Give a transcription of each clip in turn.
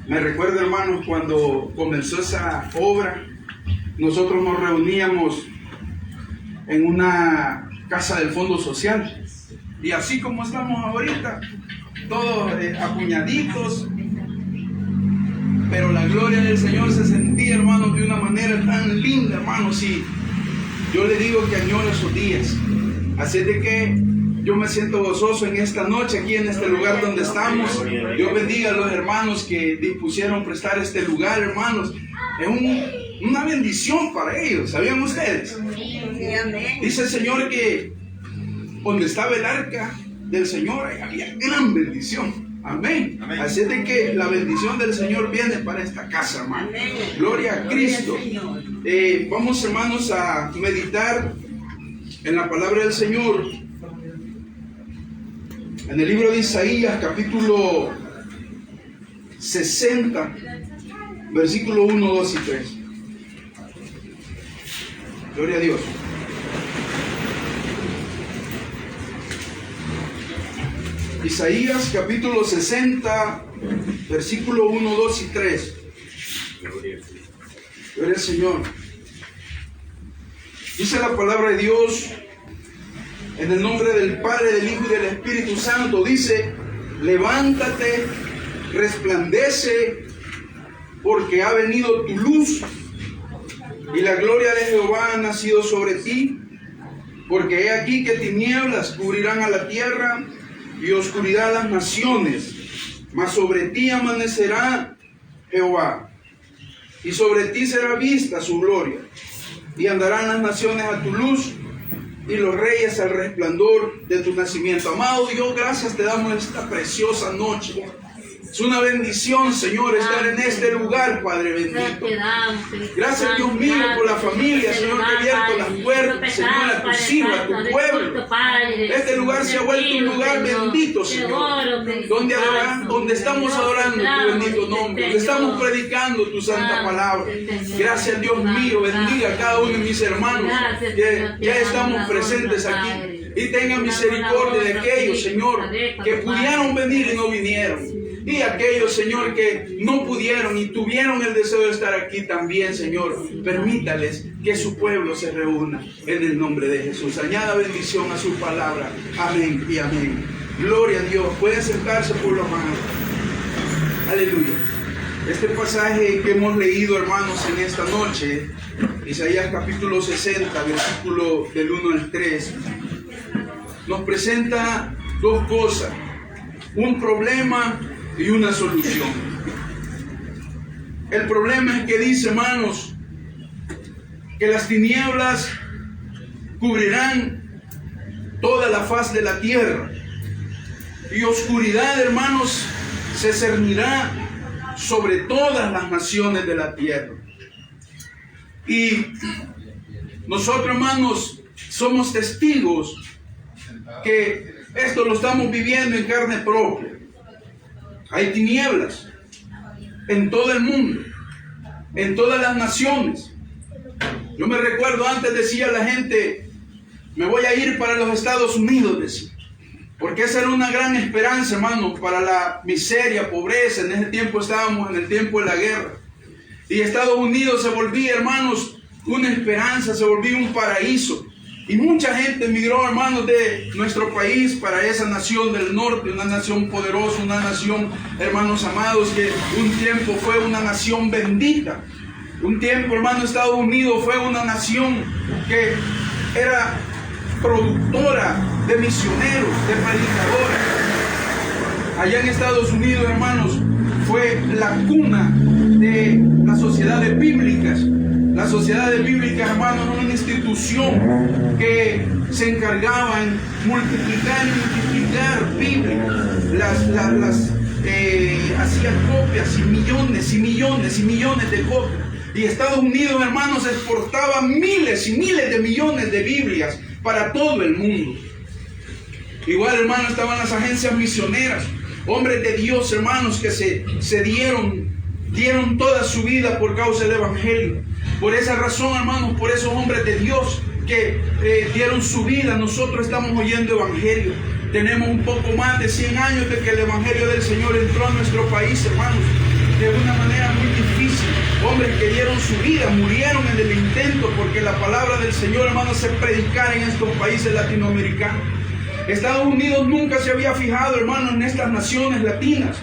Me recuerdo, hermanos, cuando comenzó esa obra, nosotros nos reuníamos en una casa del Fondo Social. Y así como estamos ahorita, todos apuñaditos, pero la gloria del Señor se sentía, hermanos, de una manera tan linda, hermanos. Y yo le digo que añoro esos días. Así de que yo me siento gozoso en esta noche, aquí en este lugar donde estamos. Dios bendiga a los hermanos que dispusieron prestar este lugar, hermanos. Es una bendición para ellos, ¿sabían ustedes? Dice el Señor que donde estaba el arca del Señor había gran bendición. Amén. Amén. Así de que la bendición del Señor viene para esta casa, hermano. Amén. Gloria a Cristo. Vamos, hermanos, a meditar en la palabra del Señor. En el libro de Isaías, capítulo 60, versículo 1, 2 y 3. Gloria a Dios. Isaías, capítulo 60, versículo 1, 2 y 3. Gloria al Señor. Dice la palabra de Dios, en el nombre del Padre, del Hijo y del Espíritu Santo, dice: levántate, resplandece, porque ha venido tu luz, y la gloria de Jehová ha nacido sobre ti. Porque he aquí que tinieblas cubrirán a la tierra, y oscuridad a las naciones, mas sobre ti amanecerá Jehová, y sobre ti será vista su gloria, y andarán las naciones a tu luz, y los reyes al resplandor de tu nacimiento. Amado Dios, gracias te damos esta preciosa noche. Es una bendición, Señor, estar en este lugar, Padre bendito. Gracias, Dios mío, por la familia, Señor, que ha abierto las puertas, Señor, a tus hijos, a tu pueblo. Este lugar se ha vuelto un lugar bendito, Señor, donde estamos adorando tu bendito nombre, donde estamos predicando tu santa palabra. Gracias, Dios mío, bendiga a cada uno de mis hermanos que ya estamos presentes aquí. Y tenga misericordia de aquellos, Señor, que pudieron venir y no vinieron. Y aquellos, Señor, que no pudieron y tuvieron el deseo de estar aquí también, Señor, permítales que su pueblo se reúna en el nombre de Jesús. Añada bendición a su palabra. Amén y amén. Gloria a Dios. Pueden sentarse por la mano. Aleluya. Este pasaje que hemos leído, hermanos, en esta noche, Isaías capítulo 60, versículo del 1 al 3, nos presenta dos cosas: un problema y una solución. El problema es que dice, hermanos, que las tinieblas cubrirán toda la faz de la tierra, y oscuridad, hermanos, se cernirá sobre todas las naciones de la tierra. Y nosotros, hermanos, somos testigos que esto lo estamos viviendo en carne propia. Hay tinieblas en todo el mundo, en todas las naciones. Yo me recuerdo, antes decía la gente: me voy a ir para los Estados Unidos, decía, porque esa era una gran esperanza, hermano, para la miseria, pobreza. En ese tiempo estábamos en el tiempo de la guerra, y Estados Unidos se volvía, hermanos, una esperanza, se volvía un paraíso. Y mucha gente emigró, hermanos, de nuestro país para esa nación del norte, una nación poderosa, una nación, hermanos amados, que un tiempo fue una nación bendita. Un tiempo, hermano, Estados Unidos fue una nación que era productora de misioneros, de predicadores. Allá en Estados Unidos, hermanos, fue la cuna de las sociedades bíblicas. Las sociedades bíblicas, hermanos, era una institución que se encargaba en multiplicar y multiplicar Biblias. Hacía copias y millones y millones y millones de copias. Y Estados Unidos, hermanos, exportaba miles y miles de millones de Biblias para todo el mundo. Igual, hermanos, estaban las agencias misioneras, hombres de Dios, hermanos, que se dieron toda su vida por causa del Evangelio. Por esa razón, hermanos, por esos hombres de Dios que dieron su vida, nosotros estamos oyendo Evangelio. Tenemos un poco más de 100 años de que el Evangelio del Señor entró a nuestro país, hermanos. de una manera muy difícil. Hombres que dieron su vida, murieron en el intento porque la palabra del Señor, hermanos, se predicara en estos países latinoamericanos. Estados Unidos nunca se había fijado, hermanos, en estas naciones latinas,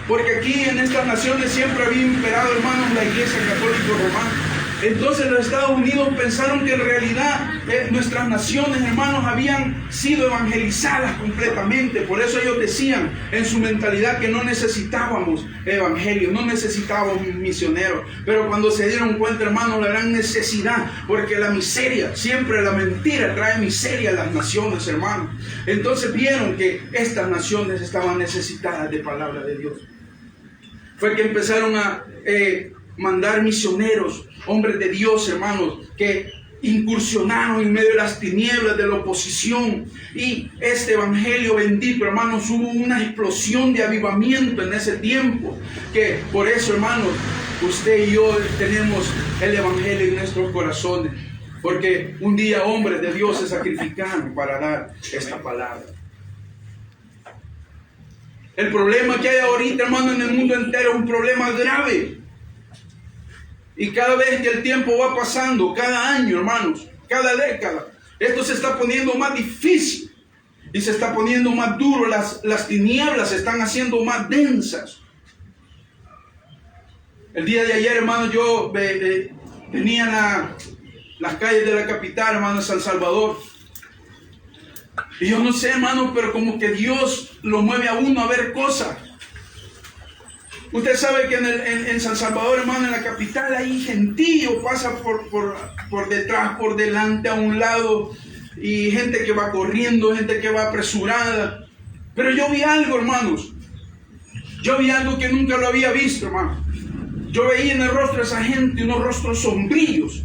porque aquí en estas naciones siempre había imperado, hermanos, la Iglesia Católica Romana. Entonces los Estados Unidos pensaron que en realidad nuestras naciones, hermanos, habían sido evangelizadas completamente. Por eso ellos decían en su mentalidad que no necesitábamos evangelio, no necesitábamos misioneros. Pero cuando se dieron cuenta, hermanos, la gran necesidad, porque la miseria, siempre la mentira trae miseria a las naciones, hermanos. Entonces vieron que estas naciones estaban necesitadas de palabra de Dios. Fue que empezaron a mandar misioneros, hombres de Dios, hermanos, que incursionaron en medio de las tinieblas de la oposición. Y este evangelio bendito, hermanos, hubo una explosión de avivamiento en ese tiempo. Que por eso, hermanos, usted y yo tenemos el evangelio en nuestros corazones. Porque un día hombres de Dios se sacrificaron para dar esta palabra. El problema que hay ahorita, hermano, en el mundo entero es un problema grave. Y cada vez que el tiempo va pasando, cada año, hermanos, cada década, esto se está poniendo más difícil y se está poniendo más duro. Las tinieblas se están haciendo más densas. El día de ayer, hermanos, yo venía a las calles de la capital, hermanos, San Salvador. Y yo no sé, hermanos, pero como que Dios lo mueve a uno a ver cosas. Usted sabe que en San Salvador, hermano, en la capital, hay gentío, pasa por detrás, por delante, a un lado, y gente que va corriendo, gente que va apresurada. Pero yo vi algo, hermanos. Yo vi algo que nunca lo había visto, hermano. Yo veía en el rostro de esa gente unos rostros sombríos,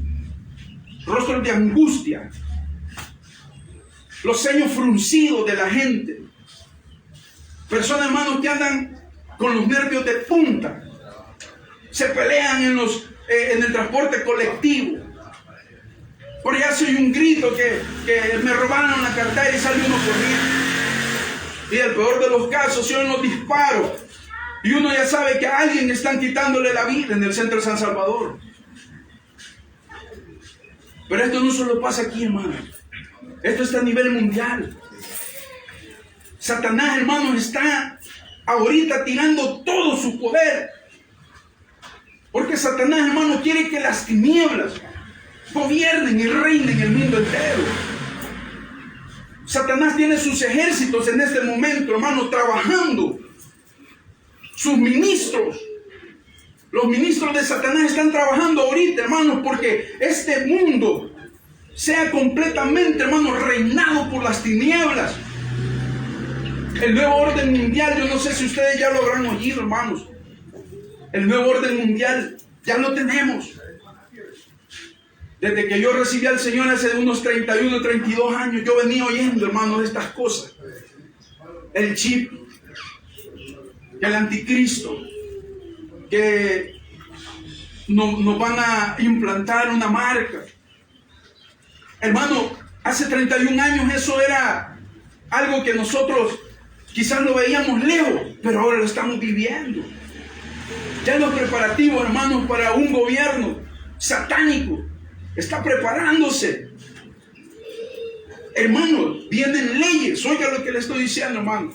rostros de angustia, los ceños fruncidos de la gente. Personas, hermanos, que andan con los nervios de punta, se pelean en el transporte colectivo. Por allá se oye un grito que me robaron la cartera y sale uno corriendo. Y el peor de los casos, se oyen los disparos y uno ya sabe que a alguien están quitándole la vida en el centro de San Salvador. Pero esto no solo pasa aquí, hermano. Esto está a nivel mundial. Satanás, hermanos, está ahorita tirando todo su poder. Porque Satanás, hermano, quiere que las tinieblas gobiernen y reinen el mundo entero. Satanás tiene sus ejércitos en este momento, hermano, trabajando. Sus ministros, los ministros de Satanás están trabajando ahorita, hermanos, porque este mundo sea completamente, hermanos, reinado por las tinieblas. El nuevo orden mundial, yo no sé si ustedes ya lo habrán oído, hermanos. El nuevo orden mundial ya lo tenemos. Desde que yo recibí al Señor hace unos 31, 32 años, yo venía oyendo, hermanos, de estas cosas. El chip, el anticristo, que nos van a implantar una marca. Hermano, hace 31 años eso era algo que nosotros quizás lo veíamos lejos, pero ahora lo estamos viviendo. Ya los preparativos, hermanos, para un gobierno satánico está preparándose. Hermanos, vienen leyes, oiga lo que le estoy diciendo, hermano.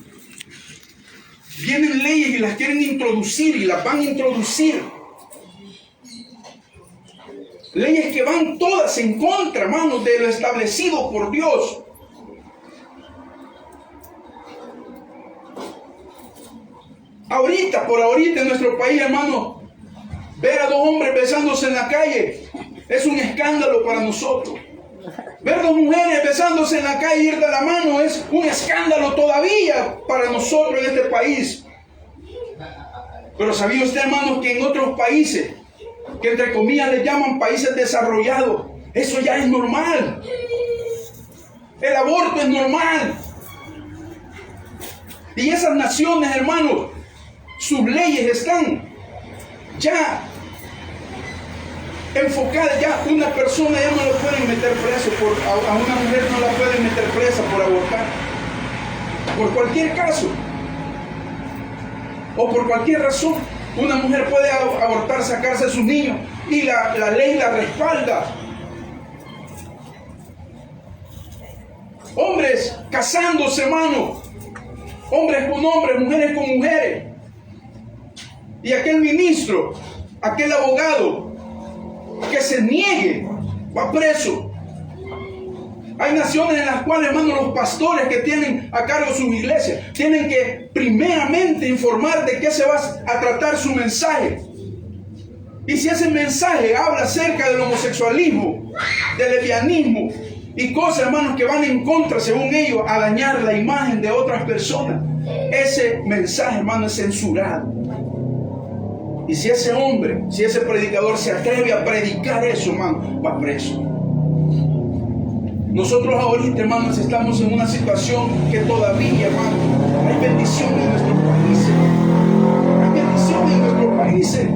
Vienen leyes y las quieren introducir y las van a introducir. Leyes que van todas en contra, hermanos, de lo establecido por Dios. Por ahorita en nuestro país, hermano, ver a dos hombres besándose en la calle es un escándalo para nosotros. Ver dos mujeres besándose en la calle y ir de la mano es un escándalo todavía para nosotros en este país. Pero ¿sabía usted, hermanos, que en otros países, que entre comillas les llaman países desarrollados, eso ya es normal? El aborto es normal. Y esas naciones, hermanos, sus leyes están ya enfocadas. Ya una persona ya no la pueden meter preso, a una mujer no la pueden meter presa por abortar, por cualquier caso o por cualquier razón. Una mujer puede abortar, sacarse a su niño y la ley la respalda. Hombres casándose, hermano. Hombres con hombres, mujeres con mujeres. Y aquel ministro, aquel abogado que se niegue, va preso. Hay naciones en las cuales, hermano, los pastores que tienen a cargo sus iglesias tienen que primeramente informar de qué se va a tratar su mensaje. Y si ese mensaje habla acerca del homosexualismo, del lesbianismo y cosas, hermanos, que van en contra, según ellos, a dañar la imagen de otras personas, ese mensaje, hermano, es censurado. Y si ese hombre, si ese predicador se atreve a predicar eso, hermano, va preso. Nosotros ahorita, hermanos, estamos en una situación que todavía, hermano, hay bendición en nuestros países. Hay bendición en nuestros países.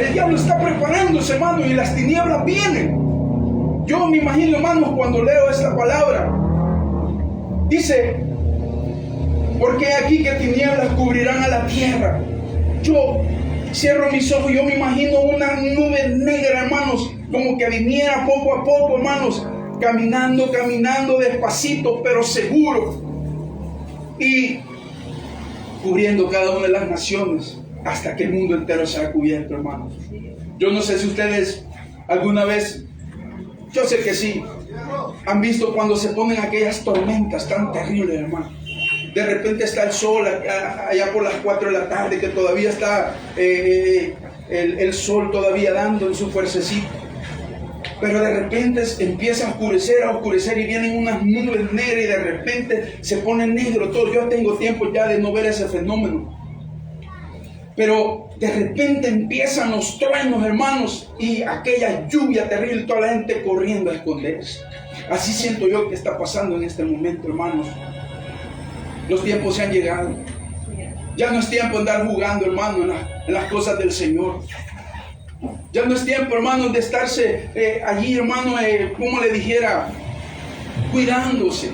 El diablo está preparándose, hermano, y las tinieblas vienen. Yo me imagino, hermanos, cuando leo esta palabra, dice, porque aquí que tinieblas cubrirán a la tierra. Yo cierro mis ojos y yo me imagino una nube negra, hermanos, como que viniera poco a poco, hermanos, caminando despacito, pero seguro, y cubriendo cada una de las naciones hasta que el mundo entero sea cubierto, hermanos. Yo no sé si ustedes alguna vez, yo sé que sí, han visto cuando se ponen aquellas tormentas tan terribles, hermano. De repente está el sol allá por las 4 de la tarde, que todavía está el sol todavía dando en su fuercecita. Pero de repente empieza a oscurecer y vienen unas nubes negras y de repente se pone negro todo. Yo tengo tiempo ya de no ver ese fenómeno. Pero de repente empiezan los truenos, hermanos, y aquella lluvia terrible, toda la gente corriendo a esconderse. Así siento yo que está pasando en este momento, hermanos. Los tiempos se han llegado. Ya no es tiempo de andar jugando, hermano, en las cosas del Señor. Ya no es tiempo, hermano, de estarse allí, hermano, como le dijera, cuidándose.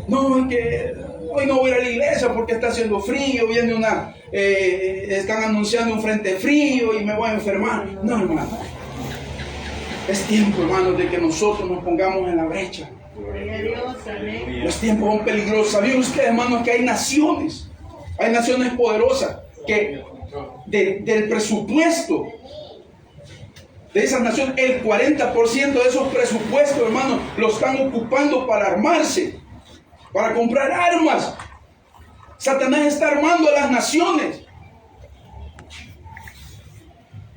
No, es que hoy no voy a ir a la iglesia porque está haciendo frío, viene están anunciando un frente frío y me voy a enfermar. No, hermano. Es tiempo, hermano, de que nosotros nos pongamos en la brecha. Los tiempos son peligrosos. ¿Sabían ustedes, hermanos, que hay naciones poderosas que del presupuesto de esas naciones, el 40% de esos presupuestos, hermanos, lo están ocupando para armarse, para comprar armas? Satanás está armando a las naciones.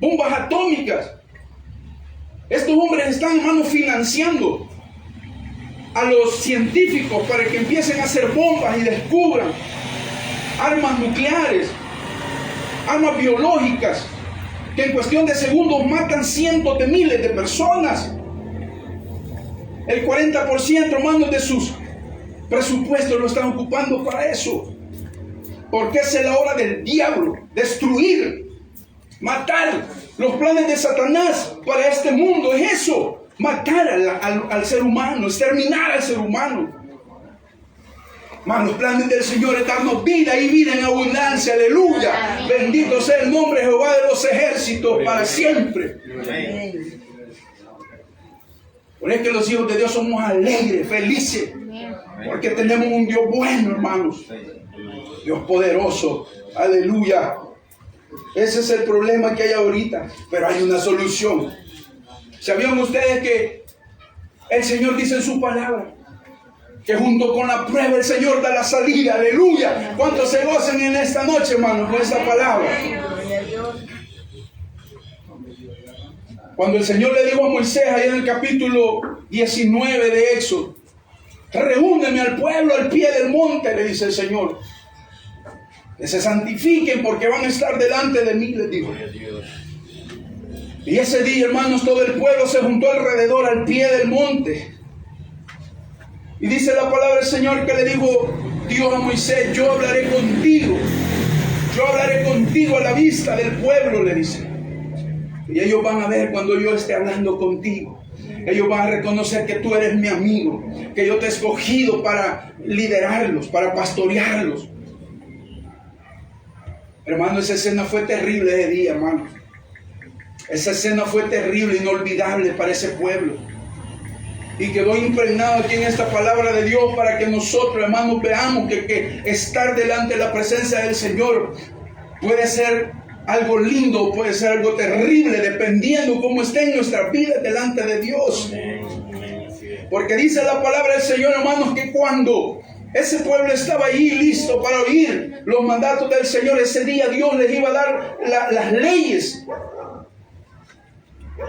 Bombas atómicas. Estos hombres están, hermanos, financiando a los científicos para que empiecen a hacer bombas y descubran armas nucleares, armas biológicas, que en cuestión de segundos matan cientos de miles de personas. El 40%, hermanos, de sus presupuestos lo están ocupando para eso. Porque esa es la hora del diablo, destruir, matar. Los planes de Satanás para este mundo es eso: matar al ser humano, exterminar al ser humano. Mas los planes del Señor es darnos vida y vida en abundancia. Aleluya. Bendito sea el nombre de Jehová de los ejércitos para siempre. Por eso que los hijos de Dios somos alegres, felices, porque tenemos un Dios bueno, hermanos. Dios poderoso. Aleluya. Ese es el problema que hay ahorita, pero hay una solución. ¿Sabían ustedes que el Señor dice en su palabra que junto con la prueba el Señor da la salida? Aleluya. ¿Cuántos se gozan en esta noche, hermanos, con esta palabra? Cuando el Señor le dijo a Moisés, ahí en el capítulo 19 de Éxodo, reúneme al pueblo al pie del monte, le dice el Señor, que se santifiquen porque van a estar delante de mí, les dijo. Y ese día, hermanos, todo el pueblo se juntó alrededor al pie del monte. Y dice la palabra del Señor que le dijo Dios a Moisés: yo hablaré contigo a la vista del pueblo, le dice. Y ellos van a ver cuando yo esté hablando contigo. Ellos van a reconocer que tú eres mi amigo, que yo te he escogido para liderarlos, para pastorearlos. Hermano, esa escena fue terrible ese día, hermano. Esa escena fue terrible, inolvidable para ese pueblo. Y quedó impregnado aquí en esta palabra de Dios para que nosotros, hermanos, veamos que estar delante de la presencia del Señor puede ser algo lindo, puede ser algo terrible, dependiendo cómo esté en nuestra vida delante de Dios. Porque dice la palabra del Señor, hermanos, que cuando ese pueblo estaba allí listo para oír los mandatos del Señor, ese día Dios les iba a dar las leyes.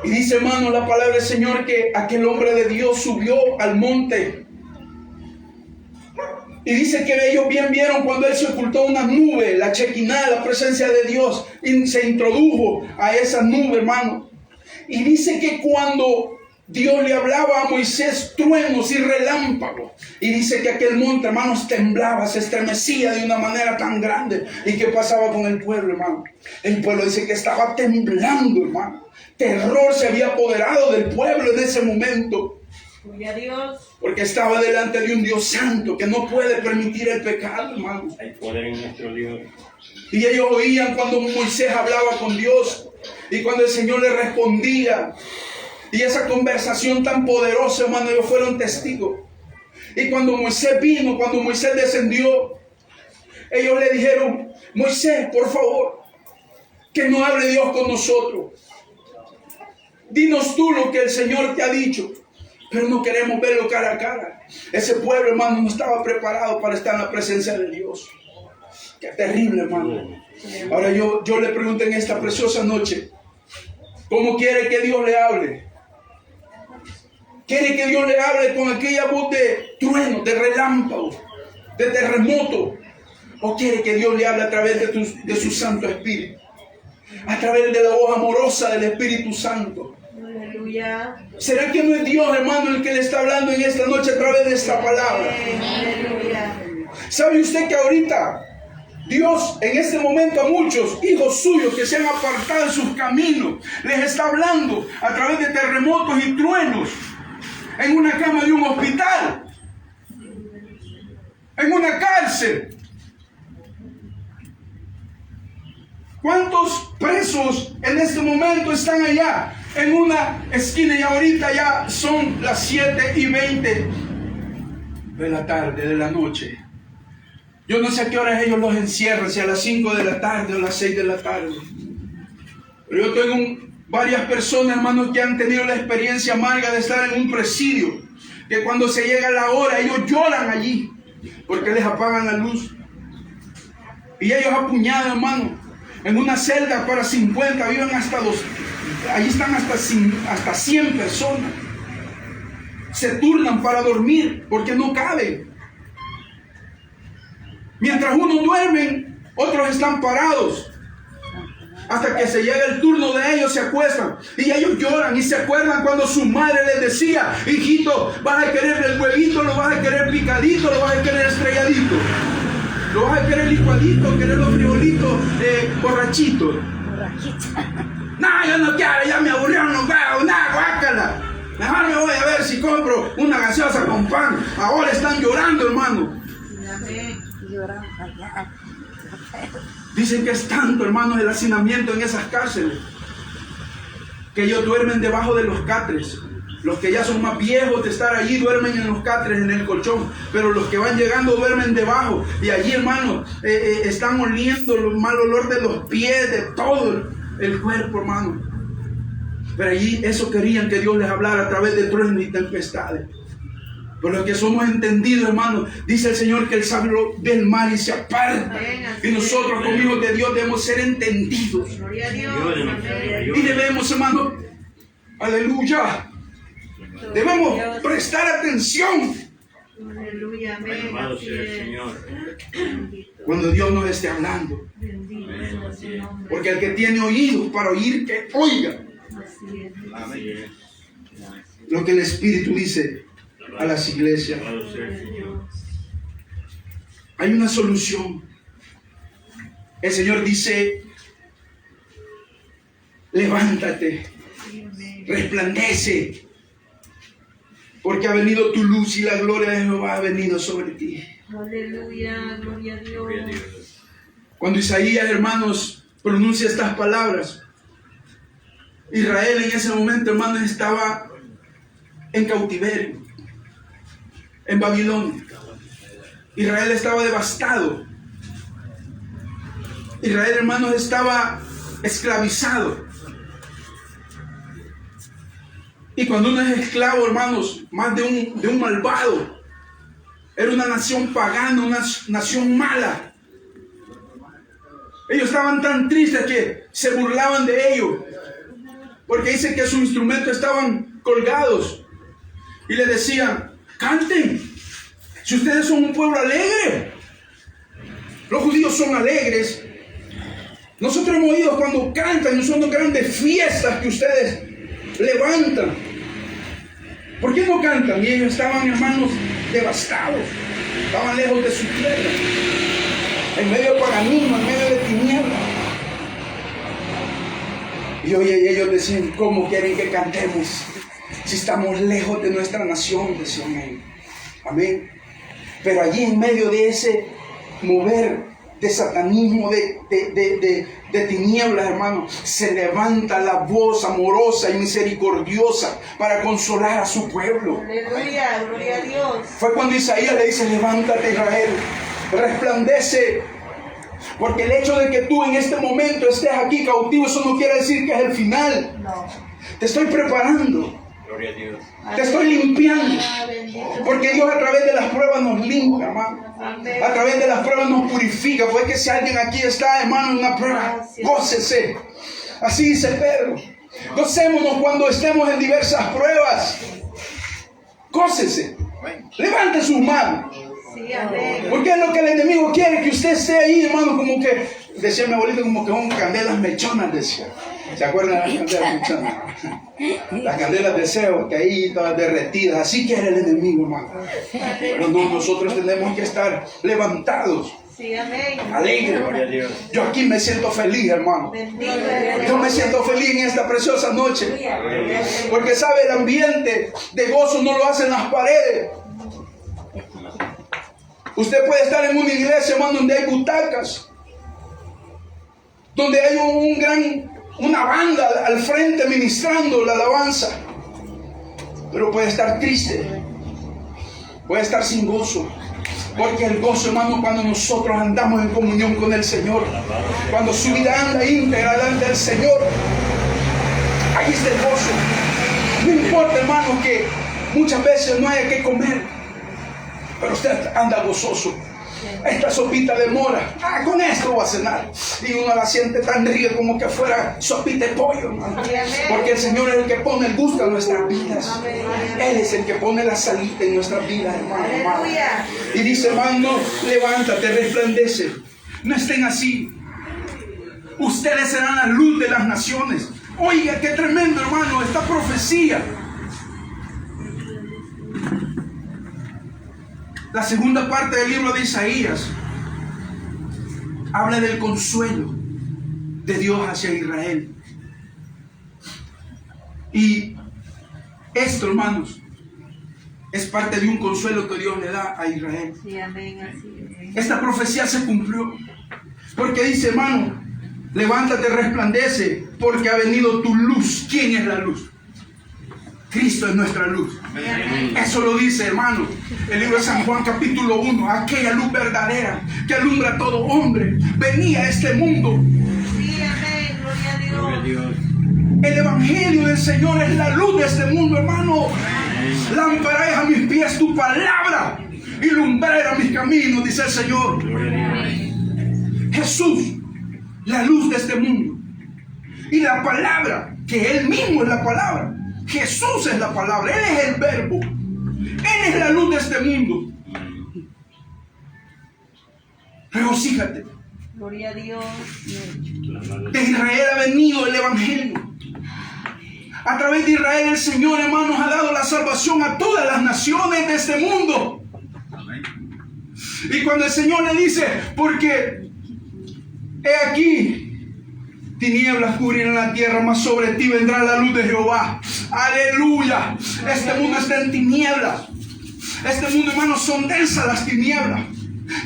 Y dice, hermano, la palabra del Señor que aquel hombre de Dios subió al monte. Y dice que ellos bien vieron cuando él se ocultó una nube, la Chequiná, la presencia de Dios, y se introdujo a esa nube, hermano. Y dice que cuando Dios le hablaba a Moisés, truenos y relámpagos. Y dice que aquel monte, hermanos, temblaba, se estremecía de una manera tan grande. ¿Y qué pasaba con el pueblo, hermano? El pueblo dice que estaba temblando, hermano. Terror se había apoderado del pueblo en ese momento. Gloria a Dios. Porque estaba delante de un Dios santo que no puede permitir el pecado, hermano. Hay poder en nuestro Dios. Y ellos oían cuando Moisés hablaba con Dios y cuando el Señor le respondía. Y esa conversación tan poderosa, hermano, ellos fueron testigos. Y cuando Moisés vino, cuando Moisés descendió, ellos le dijeron, Moisés, por favor, que no hable Dios con nosotros. Dinos tú lo que el Señor te ha dicho. Pero no queremos verlo cara a cara. Ese pueblo, hermano, no estaba preparado para estar en la presencia de Dios. Qué terrible, hermano. Ahora yo le pregunto en esta preciosa noche, ¿cómo quiere que Dios le hable? ¿Quiere que Dios le hable con aquella voz de trueno, de relámpago, de terremoto? ¿O quiere que Dios le hable a través de su Santo Espíritu? A través de la voz amorosa del Espíritu Santo. Aleluya. ¿Será que no es Dios, hermano, el que le está hablando en esta noche a través de esta palabra? Aleluya. ¿Sabe usted que ahorita Dios en este momento a muchos hijos suyos que se han apartado de sus caminos les está hablando a través de terremotos y truenos en una cama de un hospital, en una cárcel? ¿Cuántos presos en este momento están allá en una esquina y ahorita ya son las 7:20 de la tarde, de la noche? Yo no sé a qué horas ellos los encierran, si a las 5 de la tarde o a las 6 de la tarde. Pero yo tengo varias personas, hermanos, que han tenido la experiencia amarga de estar en un presidio, que cuando se llega la hora ellos lloran allí porque les apagan la luz. Y ellos apuñados, hermano, en una celda para 50, viven hasta allí están hasta 100 personas. Se turnan para dormir porque no caben. Mientras unos duermen, otros están parados. Hasta que se llega el turno de ellos, se acuestan. Y ellos lloran y se acuerdan cuando su madre les decía, hijito, ¿vas a querer el huevito? ¿Lo vas a querer picadito? ¿Lo vas a querer estrelladito? ¿Lo vas a querer licuadito? ¿Querer los frijolitos borrachitos? No, yo no quiero, ya me aburrieron los huevos, nada, guácala. Mejor me voy a ver si compro una gaseosa con pan. Ahora están llorando, hermano. Dicen que es tanto, hermanos, el hacinamiento en esas cárceles que ellos duermen debajo de los catres. Los que ya son más viejos de estar allí duermen en los catres, en el colchón, pero los que van llegando duermen debajo. Y allí, hermano, están oliendo el mal olor de los pies, de todo el cuerpo, hermano. Pero allí eso querían que Dios les hablara a través de truenos y tempestades. Por lo que somos entendidos, hermano, dice el Señor que Él sabe del mal y se aparta. Y nosotros como hijos de Dios debemos ser entendidos. Y debemos, hermano, aleluya, debemos prestar atención cuando Dios nos esté hablando. Porque el que tiene oídos para oír, que oiga lo que el Espíritu dice a las iglesias. Hay una solución. El Señor dice, levántate, resplandece, porque ha venido tu luz y la gloria de Jehová ha venido sobre ti. Aleluya, gloria a Dios. Cuando Isaías, hermanos, pronuncia estas palabras, Israel en ese momento, hermanos, estaba en cautiverio, en Babilonia. Israel estaba devastado. Israel, hermanos, estaba esclavizado. Y cuando uno es esclavo, hermanos, más de un malvado, era una nación pagana, una nación mala. Ellos estaban tan tristes que se burlaban de ellos, porque dicen que sus instrumentos estaban colgados y le decían: canten, si ustedes son un pueblo alegre. Los judíos son alegres. Nosotros hemos oído cuando cantan, no son grandes fiestas que ustedes levantan. ¿Por qué no cantan? Y ellos estaban, hermanos, devastados, estaban lejos de su tierra, en medio de paganismo, en medio de tinieblas. Y oye, ellos decían: ¿cómo quieren que cantemos si estamos lejos de nuestra nación? Decían ellos. Amén. Pero allí en medio de ese mover de satanismo, de tinieblas, hermanos, se levanta la voz amorosa y misericordiosa para consolar a su pueblo. Aleluya, gloria a Dios. Fue cuando Isaías le dice: levántate, Israel, resplandece. Porque el hecho de que tú en este momento estés aquí cautivo, eso no quiere decir que es el final. No. Te estoy preparando. Gloria a Dios. Te estoy limpiando. Bendito. Porque Dios a través de las pruebas nos limpia, hermano. Amén. A través de las pruebas nos purifica. Pues que si alguien aquí está, hermano, en una prueba, gócese. Así dice Pedro. Gocémonos cuando estemos en diversas pruebas. Gócese. Levante sus manos. Sí, amén. Porque es lo que el enemigo quiere, que usted esté ahí, hermano, como que, decía mi abuelito, como que son candelas mechonas, decía. ¿Se acuerdan de las candelas mechonas? Las candelas de cebo, que ahí todas derretidas. Así quiere el enemigo, hermano. Pero no, nosotros tenemos que estar levantados, Sí, amén. alegres. Gloria a Dios. Yo aquí me siento feliz, hermano. Bendito eres Yo Dios. me siento feliz en esta preciosa noche. Aleluya. Porque sabe, el ambiente de gozo no lo hacen las paredes. Usted puede estar en una iglesia, hermano, donde hay butacas, donde hay una banda al frente ministrando la alabanza, pero puede estar triste, puede estar sin gozo. Porque el gozo, hermano, cuando nosotros andamos en comunión con el Señor, cuando su vida anda íntegra delante del Señor, ahí está el gozo. No importa, hermano, que muchas veces no haya que comer, pero usted anda gozoso. Esta sopita de mora, con esto va a cenar. Y uno la siente tan rica como que fuera sopita de pollo, hermano. Porque el Señor es el que pone el gusto a nuestras vidas. Él es el que pone la salida en nuestras vidas, hermano. Aleluya. Y dice: hermano, levántate, resplandece. No estén así. Ustedes serán la luz de las naciones. Oiga, qué tremendo, hermano, esta profecía. La segunda parte del libro de Isaías habla del consuelo de Dios hacia Israel. Y esto, hermanos, es parte de un consuelo que Dios le da a Israel. Sí, amén. Así es. Esta profecía se cumplió. Porque dice, hermano, levántate, resplandece, porque ha venido tu luz. ¿Quién es la luz? Cristo es nuestra luz. Eso lo dice, hermano, el libro de San Juan capítulo 1. Aquella luz verdadera que alumbra a todo hombre venía a este mundo. Sí, amén. Gloria a Gloria a Dios. Dios. El evangelio del Señor es la luz de este mundo, hermano. Lámpara es a mis pies tu palabra y lumbrera mis caminos, dice el Señor. Gloria a Dios. Jesús, la luz de este mundo. Y la palabra, que Él mismo es la palabra. Jesús es la palabra, Él es el verbo. Él es la luz de este mundo. Regocíjate. Gloria a Dios. De Israel ha venido el evangelio. A través de Israel el Señor, hermanos, ha dado la salvación a todas las naciones de este mundo. Y cuando el Señor le dice, porque he aquí tinieblas cubrirán la tierra, mas sobre ti vendrá la luz de Jehová. Aleluya. Este mundo está en tinieblas. Este mundo, hermanos, son densas las tinieblas.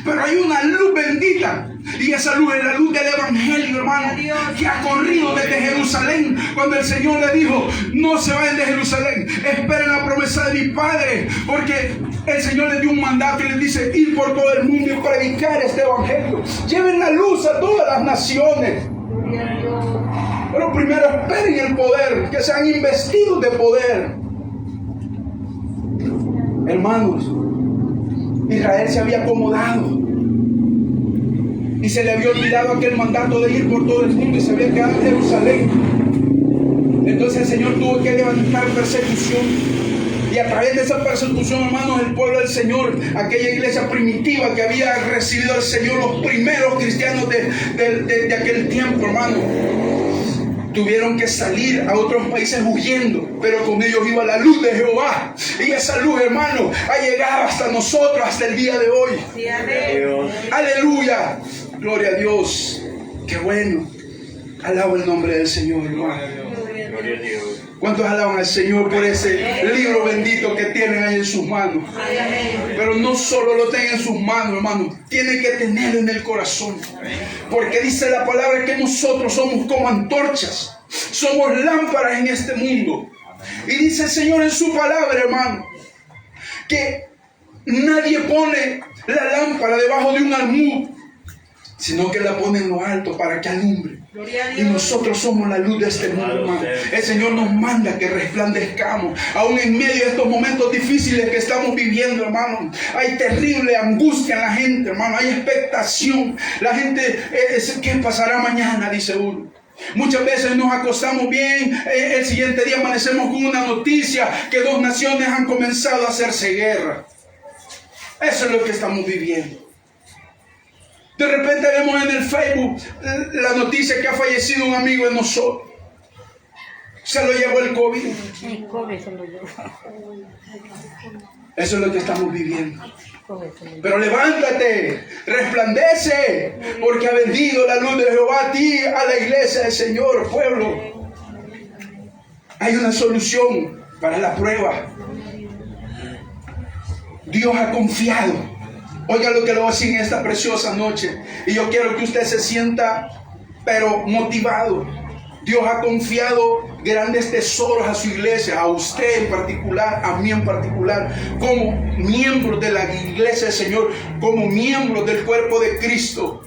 Pero hay una luz bendita. Y esa luz es la luz del Evangelio, hermano, que ha corrido desde Jerusalén. Cuando el Señor le dijo: no se vayan de Jerusalén, esperen la promesa de mi Padre. Porque el Señor les dio un mandato y les dice: ir por todo el mundo y predicar este Evangelio. Lleven la luz a todas las naciones. Pero primero esperen el poder, que sean investidos de poder. Hermanos, Israel se había acomodado y se le había olvidado aquel mandato de ir por todo el mundo y se había quedado en Jerusalén. Entonces el Señor tuvo que levantar persecución, y a través de esa persecución, hermanos, el pueblo del Señor, aquella iglesia primitiva que había recibido al Señor, los primeros cristianos de aquel tiempo, hermano, tuvieron que salir a otros países huyendo, pero con ellos iba la luz de Jehová. Y esa luz, hermano, ha llegado hasta nosotros, hasta el día de hoy. Sí, amén. Aleluya. Gloria a Dios. Qué bueno. Alabo el nombre del Señor, hermano. Gloria a Dios. ¿Cuántos alaban al Señor por ese libro bendito que tienen ahí en sus manos? Pero no solo lo tienen en sus manos, hermano, tienen que tenerlo en el corazón. Porque dice la palabra que nosotros somos como antorchas, somos lámparas en este mundo. Y dice el Señor en su palabra, hermano, que nadie pone la lámpara debajo de un almud, sino que la pone en lo alto para que alumbre. Y nosotros somos la luz de este mundo, hermano. El Señor nos manda que resplandezcamos, aún en medio de estos momentos difíciles que estamos viviendo, hermano. Hay terrible angustia en la gente, hermano. Hay expectación. La gente, ¿qué pasará mañana?, dice uno. Muchas veces nos acostamos bien, el siguiente día amanecemos con una noticia que 2 naciones han comenzado a hacerse guerra. Eso es lo que estamos viviendo. De repente vemos en el Facebook la noticia que ha fallecido un amigo de nosotros. Se lo llevó el COVID. Eso es lo que estamos viviendo. Pero levántate, resplandece, porque ha venido la luz de Jehová a ti, a la iglesia del Señor, pueblo. Hay una solución para la prueba. Dios ha confiado. Oiga lo que le voy a decir en esta preciosa noche. Y yo quiero que usted se sienta, pero motivado. Dios ha confiado grandes tesoros a su iglesia, a usted en particular, a mí en particular, como miembros de la iglesia del Señor, como miembros del cuerpo de Cristo.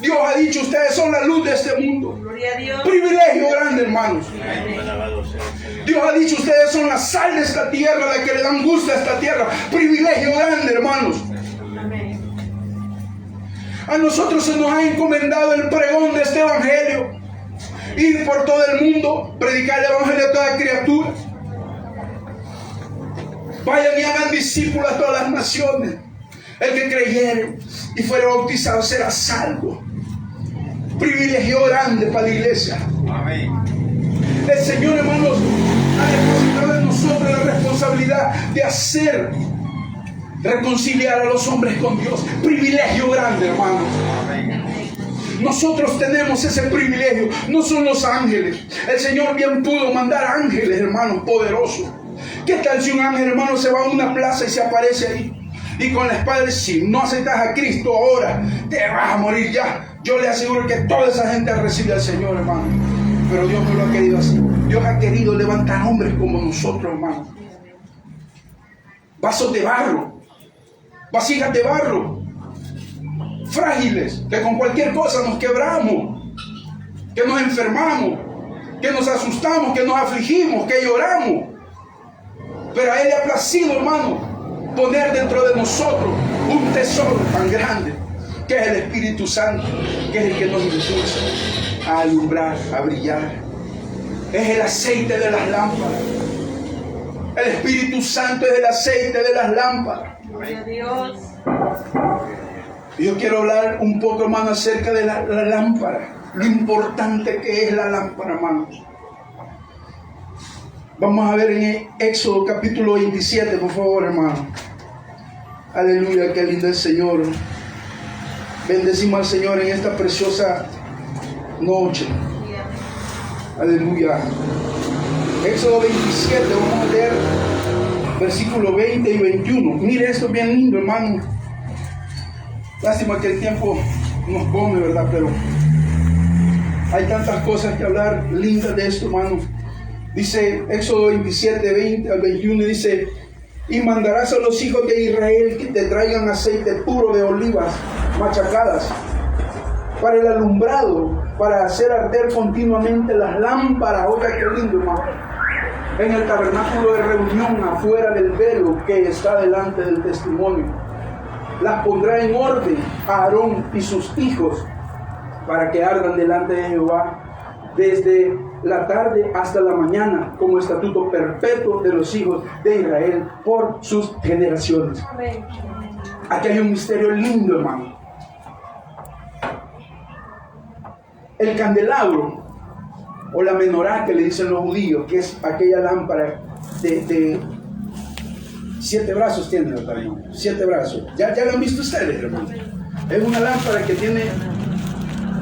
Dios ha dicho: ustedes son la luz de este mundo. Gloria a Dios. Privilegio grande, hermanos. Alabado sea el Señor. Dios ha dicho: ustedes son la sal de esta tierra, la que le dan gusto a esta tierra. Privilegio grande, hermanos. Amén. A nosotros se nos ha encomendado el pregón de este evangelio. Ir por todo el mundo, predicar el evangelio a toda criatura. Vayan y hagan discípulos a todas las naciones. El que creyere y fuera bautizado será salvo. Privilegio grande para la iglesia. Amén. El Señor, hermanos, ha depositado en nosotros la responsabilidad de hacer reconciliar a los hombres con Dios. Privilegio grande, hermanos. Amén. Nosotros tenemos ese privilegio. No son los ángeles. El Señor bien pudo mandar ángeles, hermanos, poderosos. ¿Qué tal si un ángel, hermano, se va a una plaza y se aparece ahí? Y con la espada dice: si no aceptas a Cristo ahora, te vas a morir ya. Yo le aseguro que toda esa gente recibe al Señor, hermano. Pero Dios no lo ha querido así. Dios ha querido levantar hombres como nosotros, hermano. Vasos de barro, vasijas de barro, frágiles, que con cualquier cosa nos quebramos, que nos enfermamos, que nos asustamos, que nos afligimos, que lloramos. Pero a Él le ha placido, hermano, poner dentro de nosotros un tesoro tan grande, que es el Espíritu Santo, que es el que nos impulsa a alumbrar, a brillar. Es el aceite de las lámparas. El Espíritu Santo es el aceite de las lámparas. Gloria a Dios. Yo quiero hablar un poco, hermano, acerca de la lámpara. Lo importante que es la lámpara, hermano. Vamos a ver en Éxodo capítulo 27, por favor, hermano. Aleluya, qué lindo el Señor. Bendecimos al Señor en esta preciosa noche. Aleluya. Éxodo 27, vamos a leer versículos 20 y 21. Mire esto bien lindo, hermano. Lástima que el tiempo nos come, ¿verdad? Pero hay tantas cosas que hablar lindas de esto, hermano. Dice Éxodo 27, 20 al 21, dice: y mandarás a los hijos de Israel que te traigan aceite puro de olivas machacadas para el alumbrado, para hacer arder continuamente las lámparas. Oiga qué lindo, hermano. En el tabernáculo de reunión, afuera del velo que está delante del testimonio. Las pondrá en orden a Aarón y sus hijos para que ardan delante de Jehová desde la tarde hasta la mañana, como estatuto perpetuo de los hijos de Israel por sus generaciones. Amén. Aquí hay un misterio lindo, hermano. El candelabro, o la menorá que le dicen los judíos, que es aquella lámpara de 7 brazos, tiene, ¿verdad, hermano? 7 brazos. ¿Ya lo han visto ustedes, hermano? Es una lámpara que tiene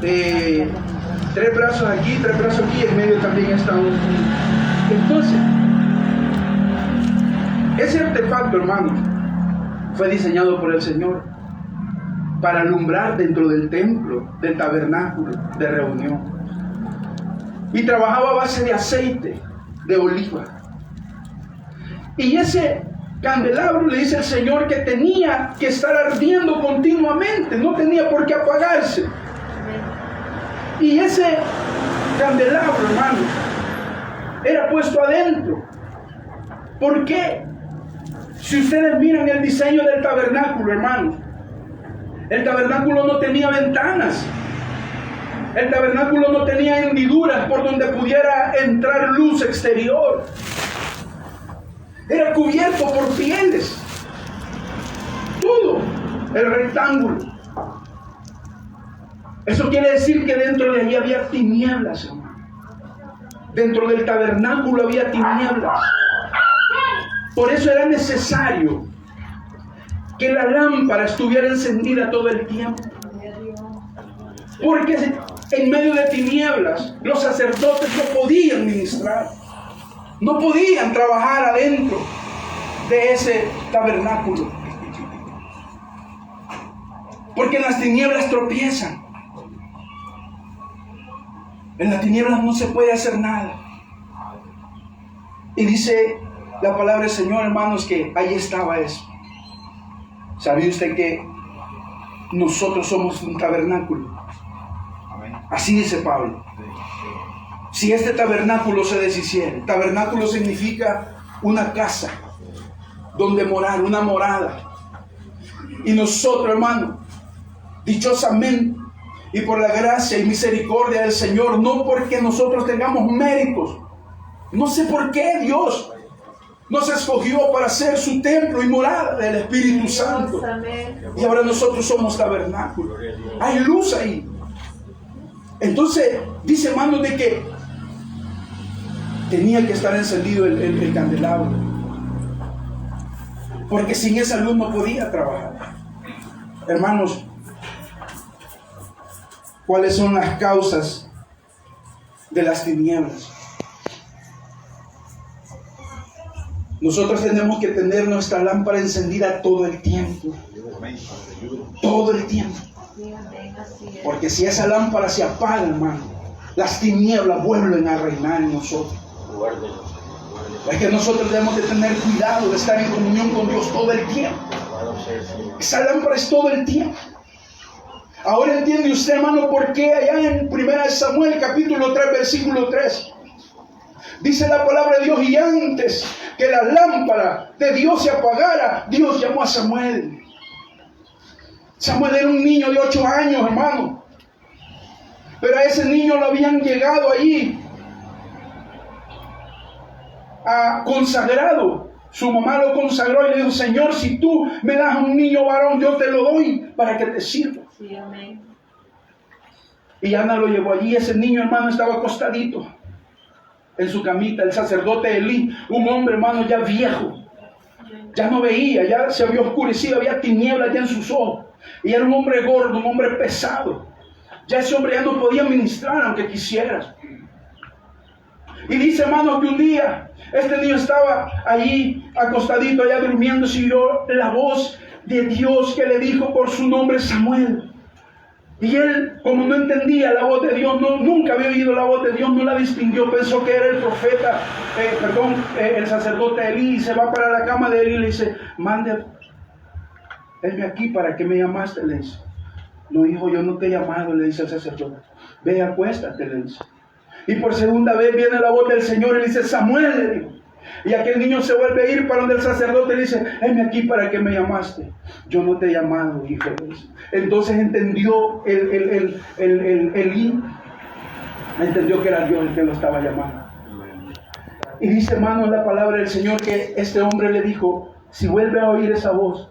3 brazos aquí, 3 brazos aquí, en medio también está un. Entonces, ese artefacto, hermano, fue diseñado por el Señor para alumbrar dentro del templo, del tabernáculo de reunión. Y trabajaba a base de aceite de oliva. Y ese candelabro, le dice el Señor, que tenía que estar ardiendo continuamente, no tenía por qué apagarse. Y ese candelabro, hermano, era puesto adentro. ¿Por qué? Si ustedes miran el diseño del tabernáculo, hermano, el tabernáculo no tenía ventanas. El tabernáculo no tenía hendiduras por donde pudiera entrar luz exterior. Era cubierto por pieles. Todo el rectángulo. Eso quiere decir que dentro de allí había tinieblas, hermano. Dentro del tabernáculo había tinieblas. Por eso era necesario que la lámpara estuviera encendida todo el tiempo. Porque en medio de tinieblas los sacerdotes no podían ministrar. No podían trabajar adentro de ese tabernáculo. Porque en las tinieblas tropiezan. En las tinieblas no se puede hacer nada. Y dice la palabra del Señor, hermanos, que ahí estaba eso. ¿Sabía usted que nosotros somos un tabernáculo? Así dice Pablo. Si este tabernáculo se deshiciera, tabernáculo significa una casa donde morar, una morada. Y nosotros, hermano, dichosamente, y por la gracia y misericordia del Señor, no porque nosotros tengamos méritos, no sé por qué Dios nos escogió para ser su templo y morada del Espíritu Santo. Y ahora nosotros somos tabernáculo. Hay luz ahí. Entonces, dice, hermano, de que tenía que estar encendido el candelabro. Porque sin esa luz no podía trabajar. Hermanos, ¿cuáles son las causas de las tinieblas? Nosotros tenemos que tener nuestra lámpara encendida todo el tiempo. Todo el tiempo. Porque si esa lámpara se apaga, hermano, las tinieblas vuelven a reinar en nosotros. Es que nosotros debemos de tener cuidado de estar en comunión con Dios todo el tiempo. Esa lámpara es todo el tiempo. Ahora entiende usted, hermano, por qué allá en 1 Samuel capítulo 3 versículo 3 dice la palabra de Dios: y antes que la lámpara de Dios se apagara, Dios llamó a Samuel. Samuel era un niño de 8 años, hermano. Pero a ese niño lo habían llegado allí a consagrado. Su mamá lo consagró y le dijo: Señor, si tú me das un niño varón, yo te lo doy para que te sirva. Sí, amén. Y Ana lo llevó allí. Ese niño, hermano, estaba acostadito en su camita. El sacerdote Elí, un hombre, hermano, ya viejo, ya no veía, ya se había oscurecido, había tinieblas ya en sus ojos. Y era un hombre gordo, un hombre pesado. Ya ese hombre ya no podía ministrar aunque quisiera. Y dice, hermano, que un día este niño estaba allí acostadito, allá durmiendo, y oyó la voz de Dios que le dijo por su nombre Samuel. Y él, como no entendía la voz de Dios, nunca había oído la voz de Dios, no la distinguió, pensó que era el profeta, el sacerdote Elí, y se va para la cama de Elí y le dice, mande, venme aquí, ¿para qué me llamaste? Le dice. No, hijo, yo no te he llamado, le dice el sacerdote. Ve, acuéstate, le dice. Y por segunda vez viene la voz del Señor y le dice, Samuel, le dijo. Y aquel niño se vuelve a ir para donde el sacerdote le dice, venme aquí, ¿para qué me llamaste? Yo no te he llamado, hijo. Entonces entendió Elí, entendió que era Dios el que lo estaba llamando. Y dice, hermano, la palabra del Señor que este hombre le dijo, si vuelve a oír esa voz,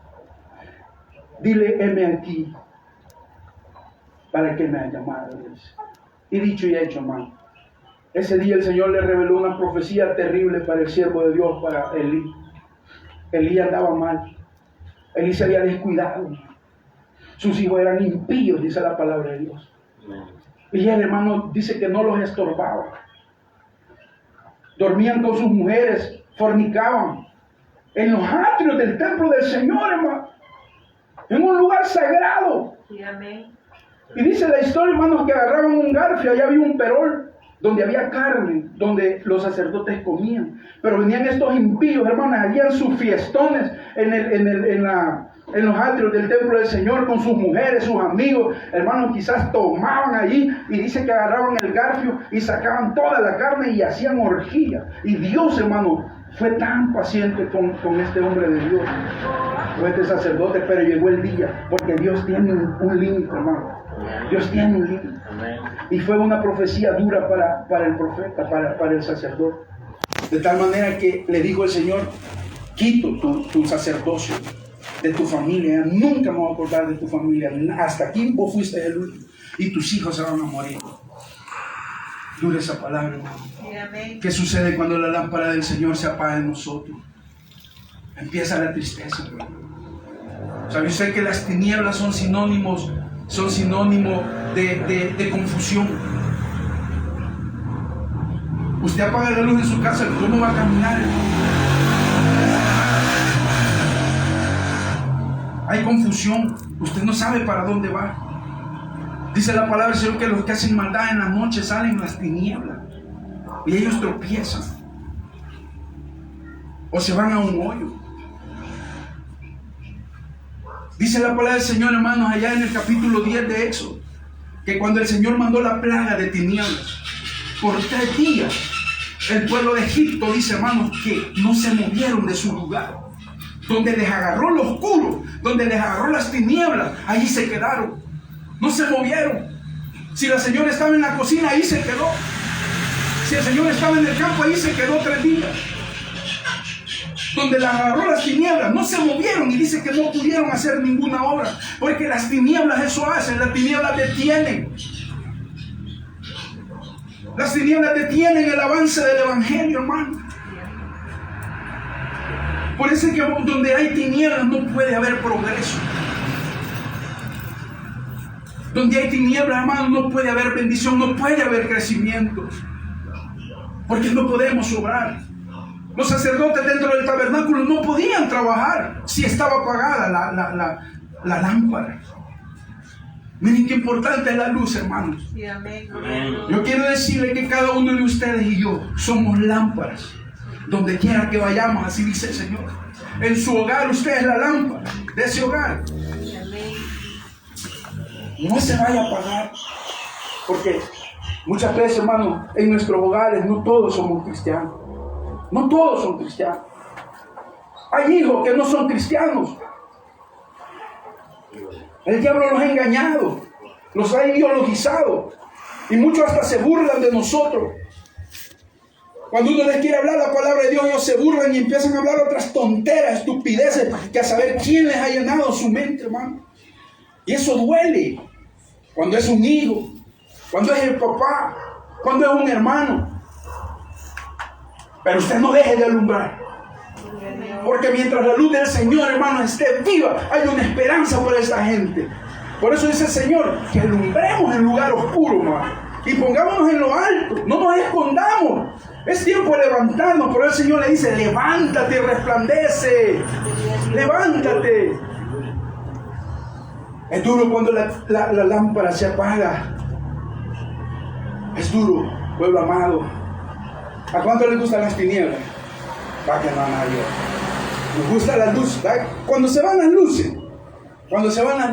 dile, heme aquí, ¿para qué me ha llamado? Y dicho y hecho, hermano. Ese día el Señor le reveló una profecía terrible para el siervo de Dios, para Elí. Elí andaba mal. Elí se había descuidado. Sus hijos eran impíos, dice la palabra de Dios. Y el hermano dice que no los estorbaba. Dormían con sus mujeres, fornicaban en los atrios del templo del Señor, hermano. En un lugar sagrado. Sí, amén. Y dice la historia, hermanos, que agarraban un garfio, allá había un perol, donde había carne, donde los sacerdotes comían. Pero venían estos impíos, hermanos, harían sus fiestones en los atrios del templo del Señor con sus mujeres, sus amigos. Hermanos, quizás tomaban allí y dice que agarraban el garfio y sacaban toda la carne y hacían orgía. Y Dios, hermano, fue tan paciente con este hombre de Dios, con este sacerdote, pero llegó el día, porque Dios tiene un límite, hermano. Dios tiene un límite. Y fue una profecía dura para el profeta, para el sacerdote. De tal manera que le dijo el Señor, quito tu sacerdocio de tu familia, nunca me voy a acordar de tu familia, hasta aquí vos fuiste el último y tus hijos se van a morir. Dura esa palabra, hermano. ¿Qué sucede cuando la lámpara del Señor se apaga en nosotros? Empieza la tristeza, hermano. ¿Sabe usted que las tinieblas son sinónimo de confusión? Usted apaga la luz en su casa, ¿cómo va a caminar? Hay confusión, usted no sabe para dónde va. Dice la palabra del Señor que los que hacen maldad en la noche salen las tinieblas y ellos tropiezan o se van a un hoyo. Dice la palabra del Señor, hermanos, allá en el capítulo 10 de Éxodo, que cuando el Señor mandó la plaga de tinieblas, por 3 días, el pueblo de Egipto, dice, hermanos, que no se movieron de su lugar. Donde les agarró lo oscuro, donde les agarró las tinieblas, allí se quedaron. No se movieron. Si la señora estaba en la cocina, ahí se quedó. Si el Señor estaba en el campo, ahí se quedó 3 días. Donde les agarró las tinieblas, no se movieron, y dice que no pudieron hacer ninguna obra, porque las tinieblas eso hacen, las tinieblas detienen. Las tinieblas detienen el avance del evangelio, hermano. Por eso es que donde hay tinieblas no puede haber progreso. Donde hay tinieblas, hermano, no puede haber bendición, no puede haber crecimiento. Porque no podemos obrar. Los sacerdotes dentro del tabernáculo no podían trabajar si estaba apagada la lámpara. Miren qué importante es la luz, hermanos. Sí, amén. Yo quiero decirle que cada uno de ustedes y yo somos lámparas. Donde quiera que vayamos, así dice el Señor. En su hogar usted es la lámpara de ese hogar. No se vaya a apagar. Porque muchas veces, hermano, en nuestros hogares no todos somos cristianos. No todos son cristianos. Hay hijos que no son cristianos. El diablo los ha engañado, los ha ideologizado. Y muchos hasta se burlan de nosotros. Cuando uno les quiere hablar la palabra de Dios, ellos se burlan y empiezan a hablar otras tonteras, estupideces, que a saber quién les ha llenado su mente, hermano. Y eso duele. Cuando es un hijo, cuando es el papá, cuando es un hermano. Pero usted no deje de alumbrar. Porque mientras la luz del Señor, hermano, esté viva, hay una esperanza para esta gente. Por eso dice el Señor, que alumbremos en lugar oscuro, hermano. Y pongámonos en lo alto, no nos escondamos. Es tiempo de levantarnos, pero el Señor le dice, levántate y resplandece. Levántate. Es duro cuando la lámpara se apaga. Es duro, pueblo amado. ¿A cuánto les gustan las tinieblas? Va que no a nadie. Nos gusta la luz. ¿Verdad? Cuando se van las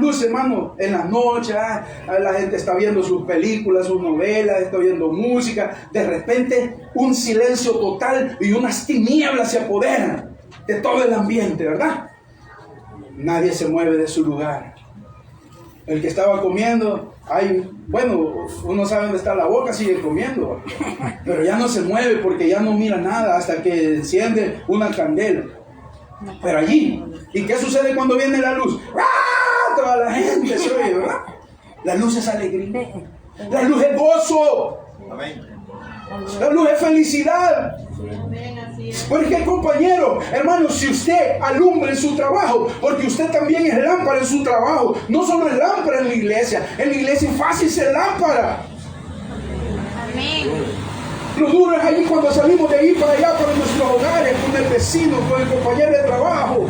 luces, hermano, en la noche, la gente está viendo sus películas, sus novelas, está oyendo música. De repente, un silencio total y unas tinieblas se apoderan de todo el ambiente, ¿verdad? Nadie se mueve de su lugar. El que estaba comiendo, uno sabe dónde está la boca, sigue comiendo, pero ya no se mueve porque ya no mira nada hasta que enciende una candela. Pero allí, ¿y qué sucede cuando viene la luz? ¡Ah! Toda la gente se oye, ¿verdad? La luz es alegría, la luz es gozo, la luz es felicidad. Porque, compañero, hermano, si usted alumbra en su trabajo, porque usted también es lámpara en su trabajo, no solo es lámpara en la iglesia es fácil ser lámpara. Amén. Lo duro es allí cuando salimos de ahí para allá, para nuestros hogares, con el vecino, con el compañero de trabajo.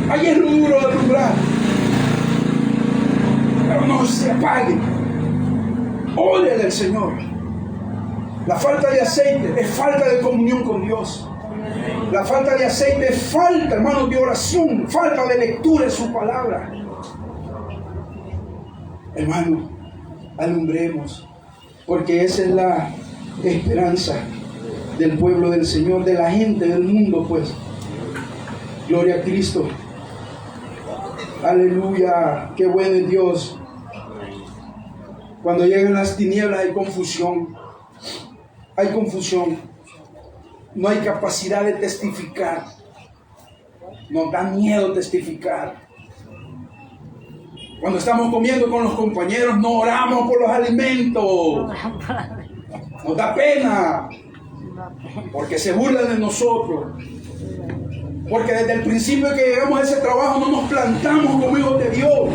Allí es lo duro de alumbrar. Pero no se apague. Órale al Señor. La falta de aceite es falta de comunión con Dios. La falta de aceite es falta, hermanos, de oración, falta de lectura de su palabra. Hermano, alumbremos, porque esa es la esperanza del pueblo del Señor, de la gente del mundo, pues. Gloria a Cristo. Aleluya, qué bueno es Dios. Cuando llegan las tinieblas hay confusión. Hay confusión, no hay capacidad de testificar, nos da miedo testificar. Cuando estamos comiendo con los compañeros no oramos por los alimentos, nos da pena, porque se burlan de nosotros, porque desde el principio que llegamos a ese trabajo no nos plantamos como hijos de Dios.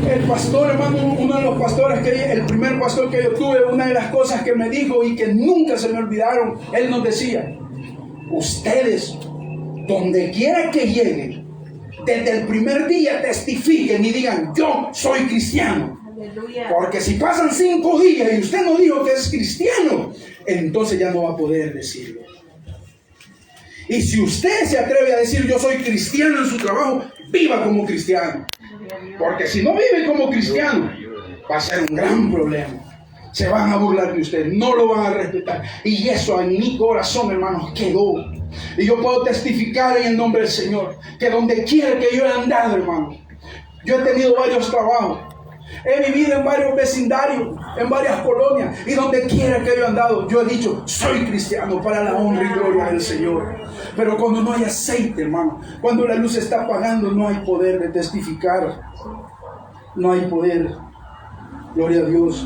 El pastor, hermano, uno de los pastores, el primer pastor que yo tuve, una de las cosas que me dijo y que nunca se me olvidaron, él nos decía: ustedes, donde quiera que lleguen, desde el primer día testifiquen y digan: yo soy cristiano. Aleluya. Porque si pasan 5 días y usted no dijo que es cristiano, entonces ya no va a poder decirlo. Y si usted se atreve a decir: yo soy cristiano en su trabajo, viva como cristiano. Porque si no vive como cristiano, va a ser un gran problema. Se van a burlar de usted, no lo van a respetar. Y eso en mi corazón, hermanos, quedó. Y yo puedo testificar en el nombre del Señor que donde quiera que yo he andado, hermano, yo he tenido varios trabajos. He vivido en varios vecindarios, en varias colonias, y donde quiera que yo he andado, yo he dicho: soy cristiano, para la honra y gloria del Señor. Pero cuando no hay aceite, hermano, cuando la luz se está apagando, no hay poder de testificar. No hay poder. Gloria a Dios.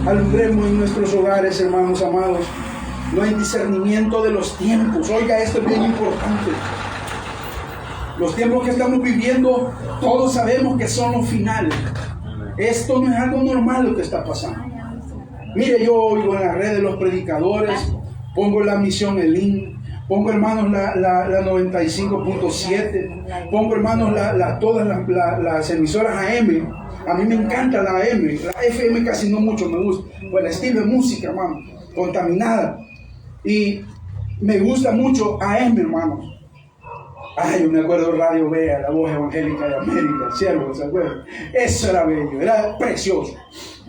Alumbremos en nuestros hogares, hermanos amados. No hay discernimiento de los tiempos. Oiga, esto es bien importante. Los tiempos que estamos viviendo, todos sabemos que son los finales. Esto no es algo normal lo que está pasando. Mire, yo oigo en las redes los predicadores, pongo la misión Elín, pongo, hermanos, la 95.7, pongo, hermanos, todas las emisoras AM. A mí me encanta la AM, la FM casi no mucho me gusta, pues el estilo de música, hermano, contaminada. Y me gusta mucho AM, hermanos. Ay, yo me acuerdo de Radio Vea, la voz evangélica de América, ¿cierto? ¿Se acuerdan? Eso era bello, era precioso.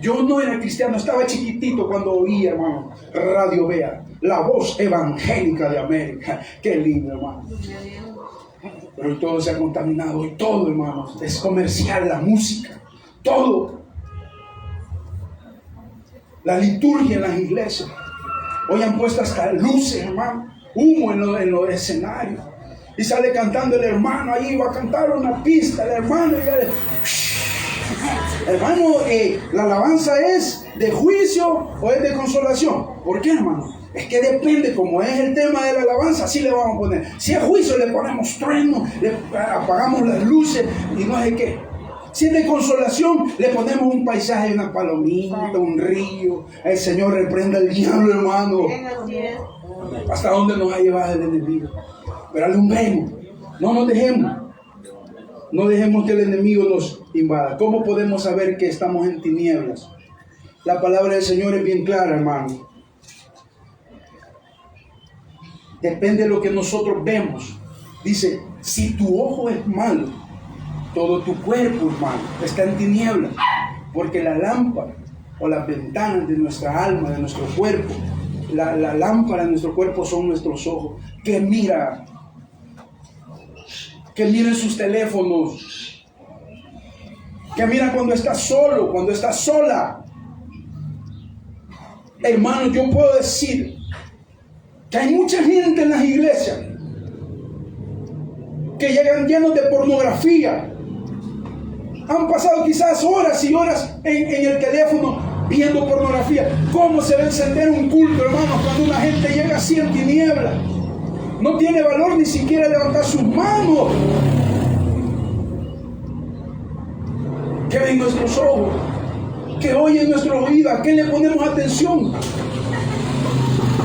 Yo no era cristiano, estaba chiquitito cuando oía, hermano, Radio Vea, la voz evangélica de América. Qué lindo, hermano. Pero todo se ha contaminado y todo, hermanos, es comercial, la música, todo. La liturgia en las iglesias. Hoy han puesto hasta luces, hermano, humo en los escenarios. Y sale cantando el hermano, ahí va a cantar una pista, el hermano. Hermano, ¿la alabanza es de juicio o es de consolación? ¿Por qué, hermano? Es que depende, como es el tema de la alabanza, así le vamos a poner. Si es juicio, le ponemos trueno, le apagamos las luces y no sé qué. Si es de consolación, le ponemos un paisaje, una palomita, un río. El Señor reprenda al diablo, hermano. ¿Hasta dónde nos ha llevado el enemigo? Pero alumbremos, no nos dejemos. No dejemos que el enemigo nos invada. ¿Cómo podemos saber que estamos en tinieblas? La palabra del Señor es bien clara, hermano. Depende de lo que nosotros vemos. Dice, si tu ojo es malo, todo tu cuerpo, hermano, está en tinieblas. Porque la lámpara o las ventanas de nuestra alma, de nuestro cuerpo, la lámpara de nuestro cuerpo son nuestros ojos. Que miren sus teléfonos. Que mira cuando estás solo, cuando estás sola. Hermano, yo puedo decir que hay mucha gente en las iglesias que llegan llenos de pornografía. Han pasado quizás horas y horas en el teléfono viendo pornografía. ¿Cómo se va a encender un culto, hermano, cuando una gente llega así en tinieblas? No tiene valor ni siquiera levantar sus manos. ¿Qué ven nuestros ojos? ¿Qué oyen nuestros oídos? ¿A qué le ponemos atención?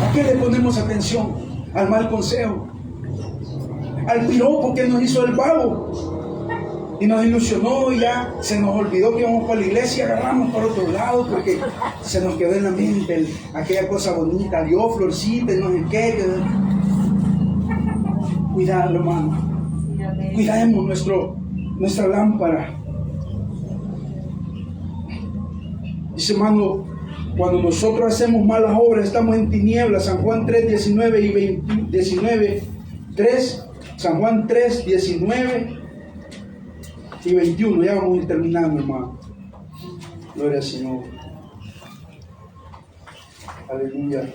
¿A qué le ponemos atención? Al mal consejo, al piropo que nos hizo el vago y nos ilusionó y ya se nos olvidó que íbamos para la iglesia y agarramos por otro lado porque se nos quedó en la mente aquella cosa bonita, Dios, florcita y no sé qué. Cuidado, hermano, cuidemos nuestra lámpara. Dice, hermano, cuando nosotros hacemos malas obras estamos en tinieblas. San Juan 3, 19 y 19, 3, San Juan 3, 19 y 21. Ya vamos a ir terminando, hermano. Gloria al Señor. Aleluya.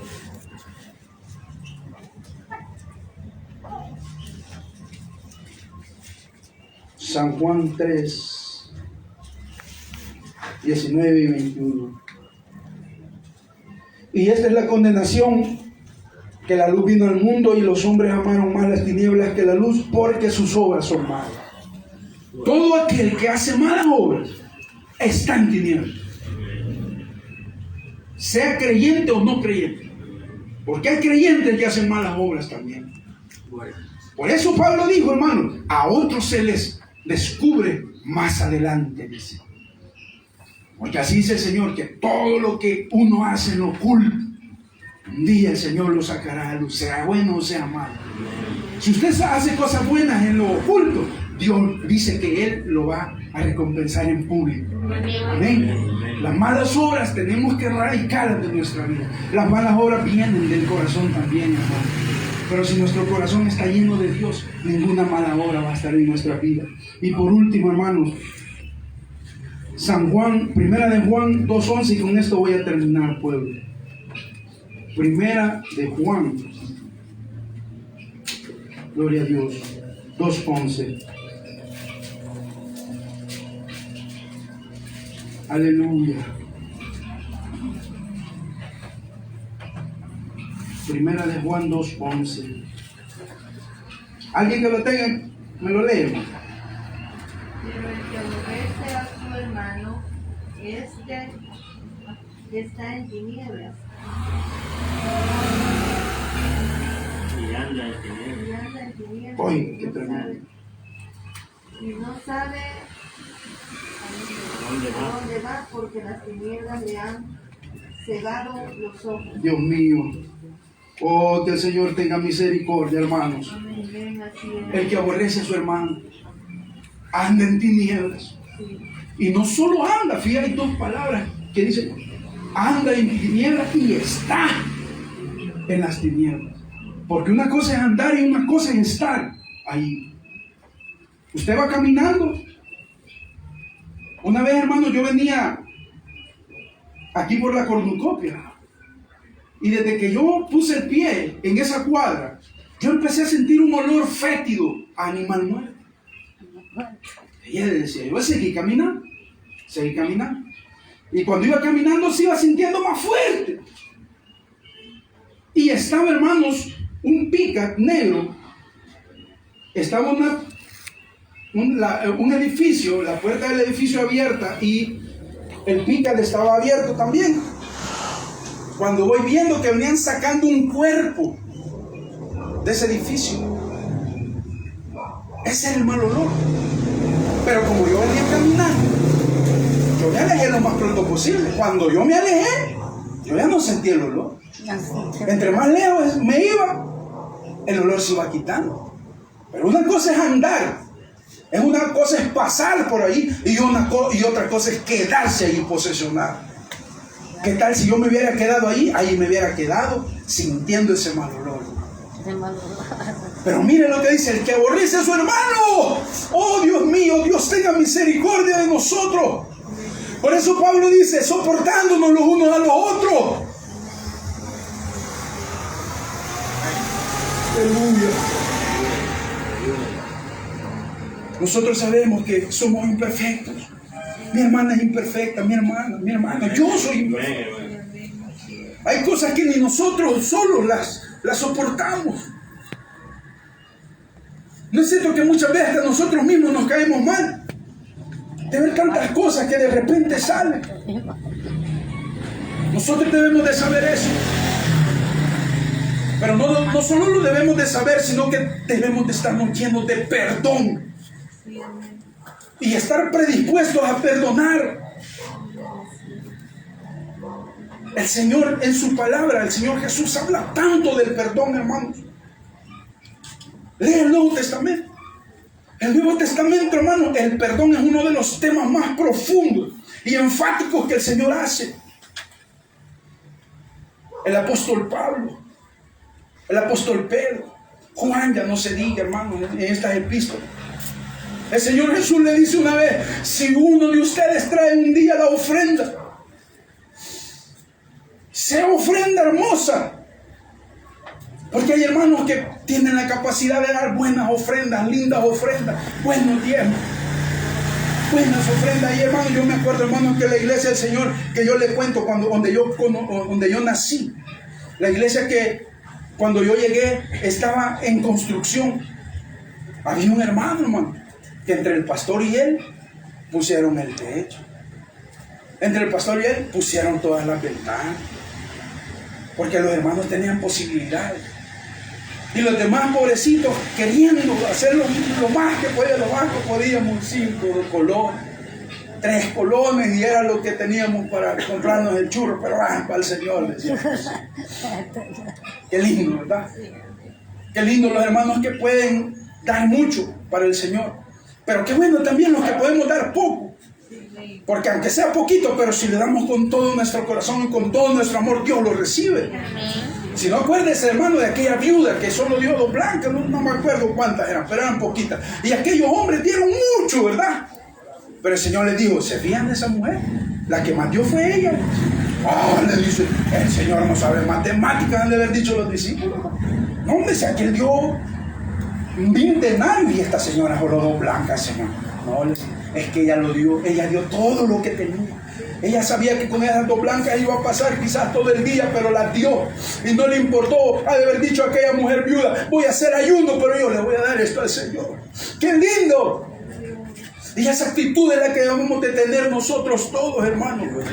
San Juan 3, 19 y 21. Y esta es la condenación, que la luz vino al mundo y los hombres amaron más las tinieblas que la luz, porque sus obras son malas. Todo aquel que hace malas obras está en tinieblas, sea creyente o no creyente, porque hay creyentes que hacen malas obras también. Por eso Pablo dijo, hermano, a otros se les descubre más adelante, dice. Porque así dice el Señor, que todo lo que uno hace en lo oculto, un día el Señor lo sacará a luz, sea bueno o sea malo. Si usted hace cosas buenas en lo oculto, Dios dice que Él lo va a recompensar en público. Amén. Las malas obras tenemos que erradicarlas de nuestra vida. Las malas obras vienen del corazón también, hermano. Pero si nuestro corazón está lleno de Dios, ninguna mala obra va a estar en nuestra vida. Y por último, hermanos, San Juan, primera de Juan 2:11, y con esto voy a terminar, pueblo. Primera de Juan, gloria a Dios, 2:11. Aleluya. Primera de Juan 2:11. ¿Alguien que lo tenga? ¿Me lo lee? Pero el que aborrece a su hermano, está en tinieblas. Y anda en tinieblas. Y anda en tinieblas. Oye, qué no tremendo. sabe. Y no sabe a dónde va, porque las tinieblas le han cegado los ojos. Dios mío. Oh, que el Señor tenga misericordia, hermanos. Amén, así es. El que aborrece a su hermano anda en tinieblas. Sí. Y no solo anda, fíjate, hay dos palabras que dicen: anda en tinieblas y está en las tinieblas. Porque una cosa es andar y una cosa es estar ahí. Usted va caminando. Una vez, hermano, yo venía aquí por la cornucopia, y desde que yo puse el pie en esa cuadra, yo empecé a sentir un olor fétido a animal muerto. Y él decía, yo seguí caminando. Y cuando iba caminando se iba sintiendo más fuerte. Y estaba, hermanos, un Pickup negro. Estaba un edificio, la puerta del edificio abierta, y el Pickup estaba abierto también. Cuando voy viendo que venían sacando un cuerpo de ese edificio, ese era el mal olor. Pero como yo venía caminando, yo me alejé lo más pronto posible. Cuando yo me alejé, yo ya no sentí el olor. Entre más lejos me iba, el olor se iba quitando. Pero una cosa es andar, una cosa es pasar por ahí, y otra cosa es quedarse ahí posesionado. ¿Qué tal si yo me hubiera quedado ahí me hubiera quedado sintiendo ese mal olor? Pero mire lo que dice: el que aborrece a su hermano, oh Dios mío, Dios tenga misericordia de nosotros. Por eso Pablo dice: soportándonos los unos a los otros. Aleluya. Nosotros sabemos que somos imperfectos. Mi hermana es imperfecta, mi hermano, yo soy imperfecto. Hay cosas que ni nosotros solos las soportamos. ¿No es cierto que muchas veces hasta nosotros mismos nos caemos mal de ver tantas cosas que de repente salen? Nosotros debemos de saber eso. Pero no solo lo debemos de saber, sino que debemos de estarnos llenos de perdón. Y estar predispuestos a perdonar. El Señor en su palabra, el Señor Jesús habla tanto del perdón, hermanos. Lee el Nuevo Testamento. El Nuevo Testamento, hermano, el perdón es uno de los temas más profundos y enfáticos que el Señor hace. El apóstol Pablo, el apóstol Pedro, Juan, ya no se diga, hermano, en estas epístolas. El Señor Jesús le dice una vez: si uno de ustedes trae un día la ofrenda, sea ofrenda hermosa. Porque hay hermanos que tienen la capacidad de dar buenas ofrendas, lindas ofrendas, buenos diezmos, buenas ofrendas. Y hermano, yo me acuerdo, hermano, que la iglesia del Señor, que yo le cuento, donde yo nací, la iglesia que cuando yo llegué estaba en construcción. Había un hermano, que entre el pastor y él pusieron el techo. Entre el pastor y él pusieron todas las ventanas. Porque los hermanos tenían posibilidades. Y los demás pobrecitos queriendo hacer lo más que podían, lo más que podíamos, 5 colones, 3 colones, y era lo que teníamos para comprarnos el churro, pero para el Señor, decía. Qué lindo, ¿verdad? Qué lindo los hermanos que pueden dar mucho para el Señor. Pero qué bueno también los que podemos dar poco. Porque aunque sea poquito, pero si le damos con todo nuestro corazón y con todo nuestro amor, Dios lo recibe. Si no, acuérdese, hermano, de aquella viuda que solo dio 2 blancas, no me acuerdo cuántas eran, pero eran poquitas. Y aquellos hombres dieron mucho, ¿verdad? Pero el Señor les dijo: ¿se fían de esa mujer? La que más dio fue ella. Le dice: el Señor no sabe matemáticas, han de haber dicho los discípulos. No, hombre, si aquel dio 1,000 denarios y esta señora solo 2 blancas, Señor. No, es que ella dio todo lo que tenía. Ella sabía que con esas 2 blancas iba a pasar quizás todo el día, pero las dio. Y no le importó, ha de haber dicho a aquella mujer viuda: voy a hacer ayuno, pero yo le voy a dar esto al Señor. ¡Qué lindo! Y esa actitud es la que debemos de tener nosotros todos, hermanos.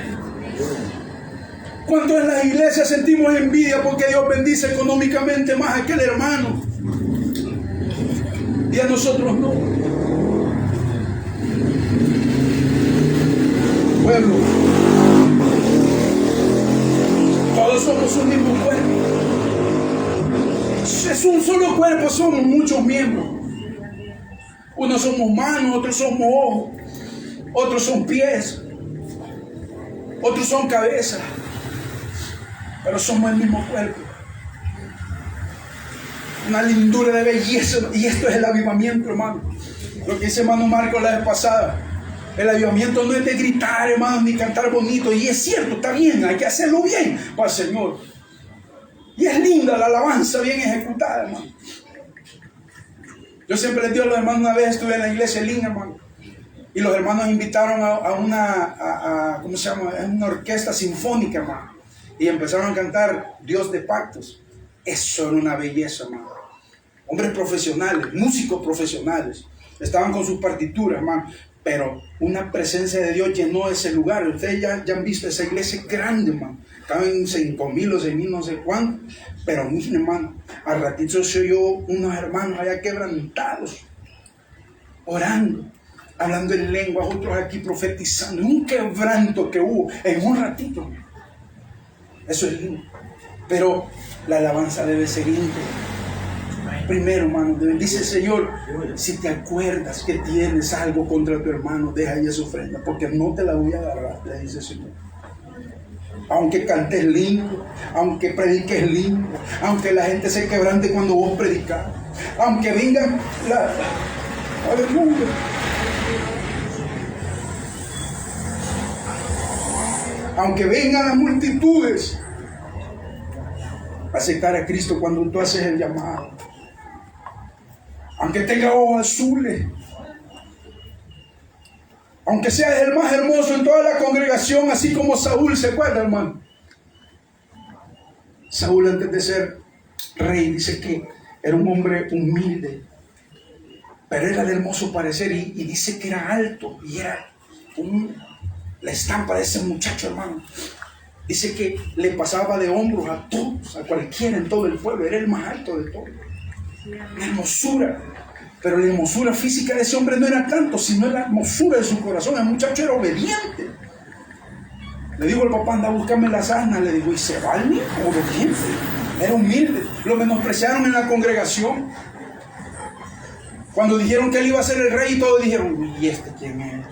¿Cuántos en las iglesias sentimos envidia porque Dios bendice económicamente más a aquel hermano y a nosotros no? Pueblo, todos somos un mismo cuerpo. Es un solo cuerpo, somos muchos miembros. Unos somos manos, otros somos ojos, otros son pies, otros son cabeza, pero somos el mismo cuerpo. Una lindura de belleza, y esto es el avivamiento, hermano. Lo que dice hermano Marco la vez pasada: el avivamiento no es de gritar, hermano, ni cantar bonito. Y es cierto, está bien, hay que hacerlo bien para el Señor. Y es linda la alabanza bien ejecutada, hermano. Yo siempre les digo a los hermanos, una vez estuve en la iglesia linda, hermano, y los hermanos invitaron a una ¿cómo se llama? Una orquesta sinfónica, hermano, y empezaron a cantar Dios de Pactos. Eso era una belleza, hermano. Hombres profesionales, músicos profesionales, estaban con sus partituras, hermano, pero una presencia de Dios llenó ese lugar. Ustedes ya han visto esa iglesia grande, hermano. Caben 5,000 o 6,000, no sé cuánto. Pero miren, hermano, al ratito se oyó unos hermanos allá quebrantados, orando. hablando en lengua, otros aquí profetizando, un quebranto que hubo en un ratito. Eso es lindo. Pero la alabanza debe ser íntegra. Primero, hermano, dice el Señor, si te acuerdas que tienes algo contra tu hermano, deja ahí esa ofrenda, porque no te la voy a agarrar, le dice el Señor. Aunque cantes lindo, aunque prediques lindo, aunque la gente se quebrante cuando vos predicas, aunque vengan aleluya, aunque vengan las multitudes a aceptar a Cristo cuando tú haces el llamado, aunque tenga ojos azules, aunque seas el más hermoso en toda la congregación, así como Saúl, ¿se acuerda, hermano? Saúl, antes de ser rey, dice que era un hombre humilde, pero era de hermoso parecer, y dice que era alto, y era la estampa de ese muchacho, hermano. Dice que le pasaba de hombros a todos, a cualquiera en todo el pueblo, era el más alto de todos. La hermosura, pero la hermosura física de ese hombre no era tanto, sino la hermosura de su corazón. El muchacho era obediente. Le dijo el papá, anda a buscarme las asnas. Le digo, y se va el niño, obediente. Era humilde. Lo menospreciaron en la congregación. Cuando dijeron que él iba a ser el rey, todos dijeron, ¿y este quién es?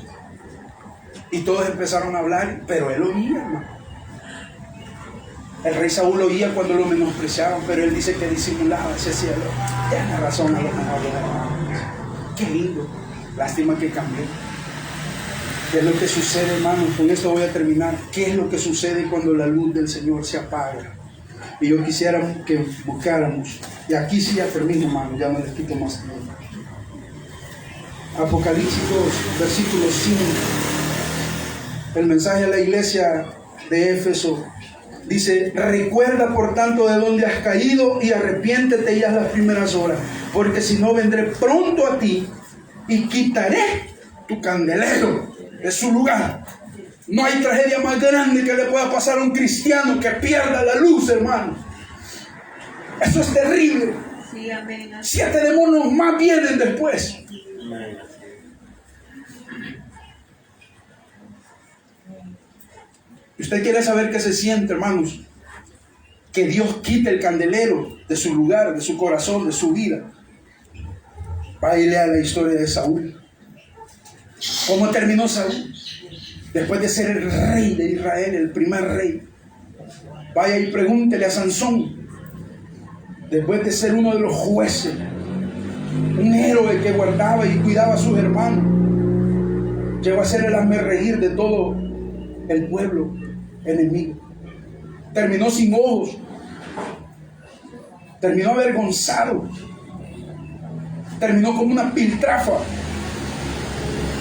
Y todos empezaron a hablar, pero él oía, hermano. El rey Saúl oía cuando lo menospreciaban, pero él dice que disimulaba, se hacía, tiene razón a lo mejor. Qué lindo. Lástima que cambió. ¿Qué es lo que sucede, hermano? Con esto voy a terminar. ¿Qué es lo que sucede cuando la luz del Señor se apaga? Y yo quisiera que buscáramos. Y aquí sí ya termino, hermano, ya no les quito más tiempo. Apocalipsis 2, versículo 5. El mensaje a la iglesia de Éfeso dice: recuerda por tanto de dónde has caído y arrepiéntete ya las primeras horas, porque si no vendré pronto a ti y quitaré tu candelero de su lugar. No hay tragedia más grande que le pueda pasar a un cristiano que pierda la luz, hermano. Eso es terrible. Sí, amén. 7 demonios más vienen después. Usted quiere saber qué se siente, hermanos, que Dios quite el candelero de su lugar, de su corazón, de su vida. Vaya y lea la historia de Saúl. ¿Cómo terminó Saúl? Después de ser el rey de Israel, el primer rey. Vaya y pregúntele a Sansón. Después de ser uno de los jueces, un héroe que guardaba y cuidaba a sus hermanos, llegó a ser el hazmerreír de todo el pueblo enemigo. Terminó sin ojos, terminó avergonzado, terminó como una piltrafa.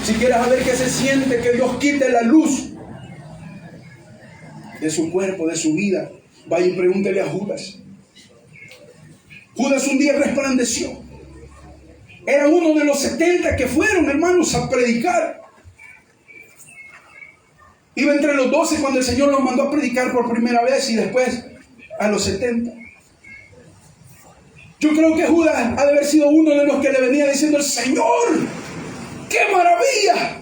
Si quieres saber qué se siente que Dios quite la luz de su cuerpo, de su vida, vaya y pregúntele a Judas. Judas un día resplandeció. Era uno de los 70 que fueron, hermanos, a predicar. Iba entre los 12 cuando el Señor los mandó a predicar por primera vez, y después a los 70. Yo creo que Judas ha de haber sido uno de los que le venía diciendo: el Señor, ¡qué maravilla!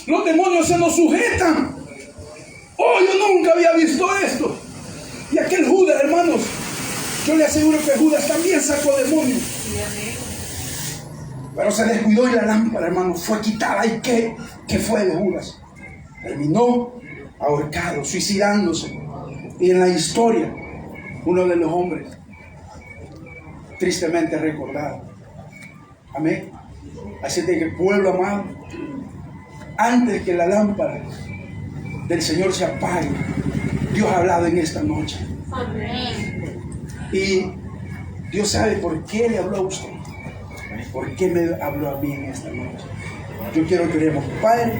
Los demonios se nos sujetan. Oh, yo nunca había visto esto. Y aquel Judas, hermanos, yo le aseguro que Judas también sacó demonios. Pero se descuidó y la lámpara, hermano, fue quitada. ¿Y qué fue de Judas? Terminó ahorcado, suicidándose. Y en la historia, uno de los hombres tristemente recordado. Amén. Así de que, pueblo amado, antes que la lámpara del Señor se apague, Dios ha hablado en esta noche. Amén. Y Dios sabe por qué le habló a usted. ¿Por qué me habló a mí en esta noche? Yo quiero que oremos. Padre,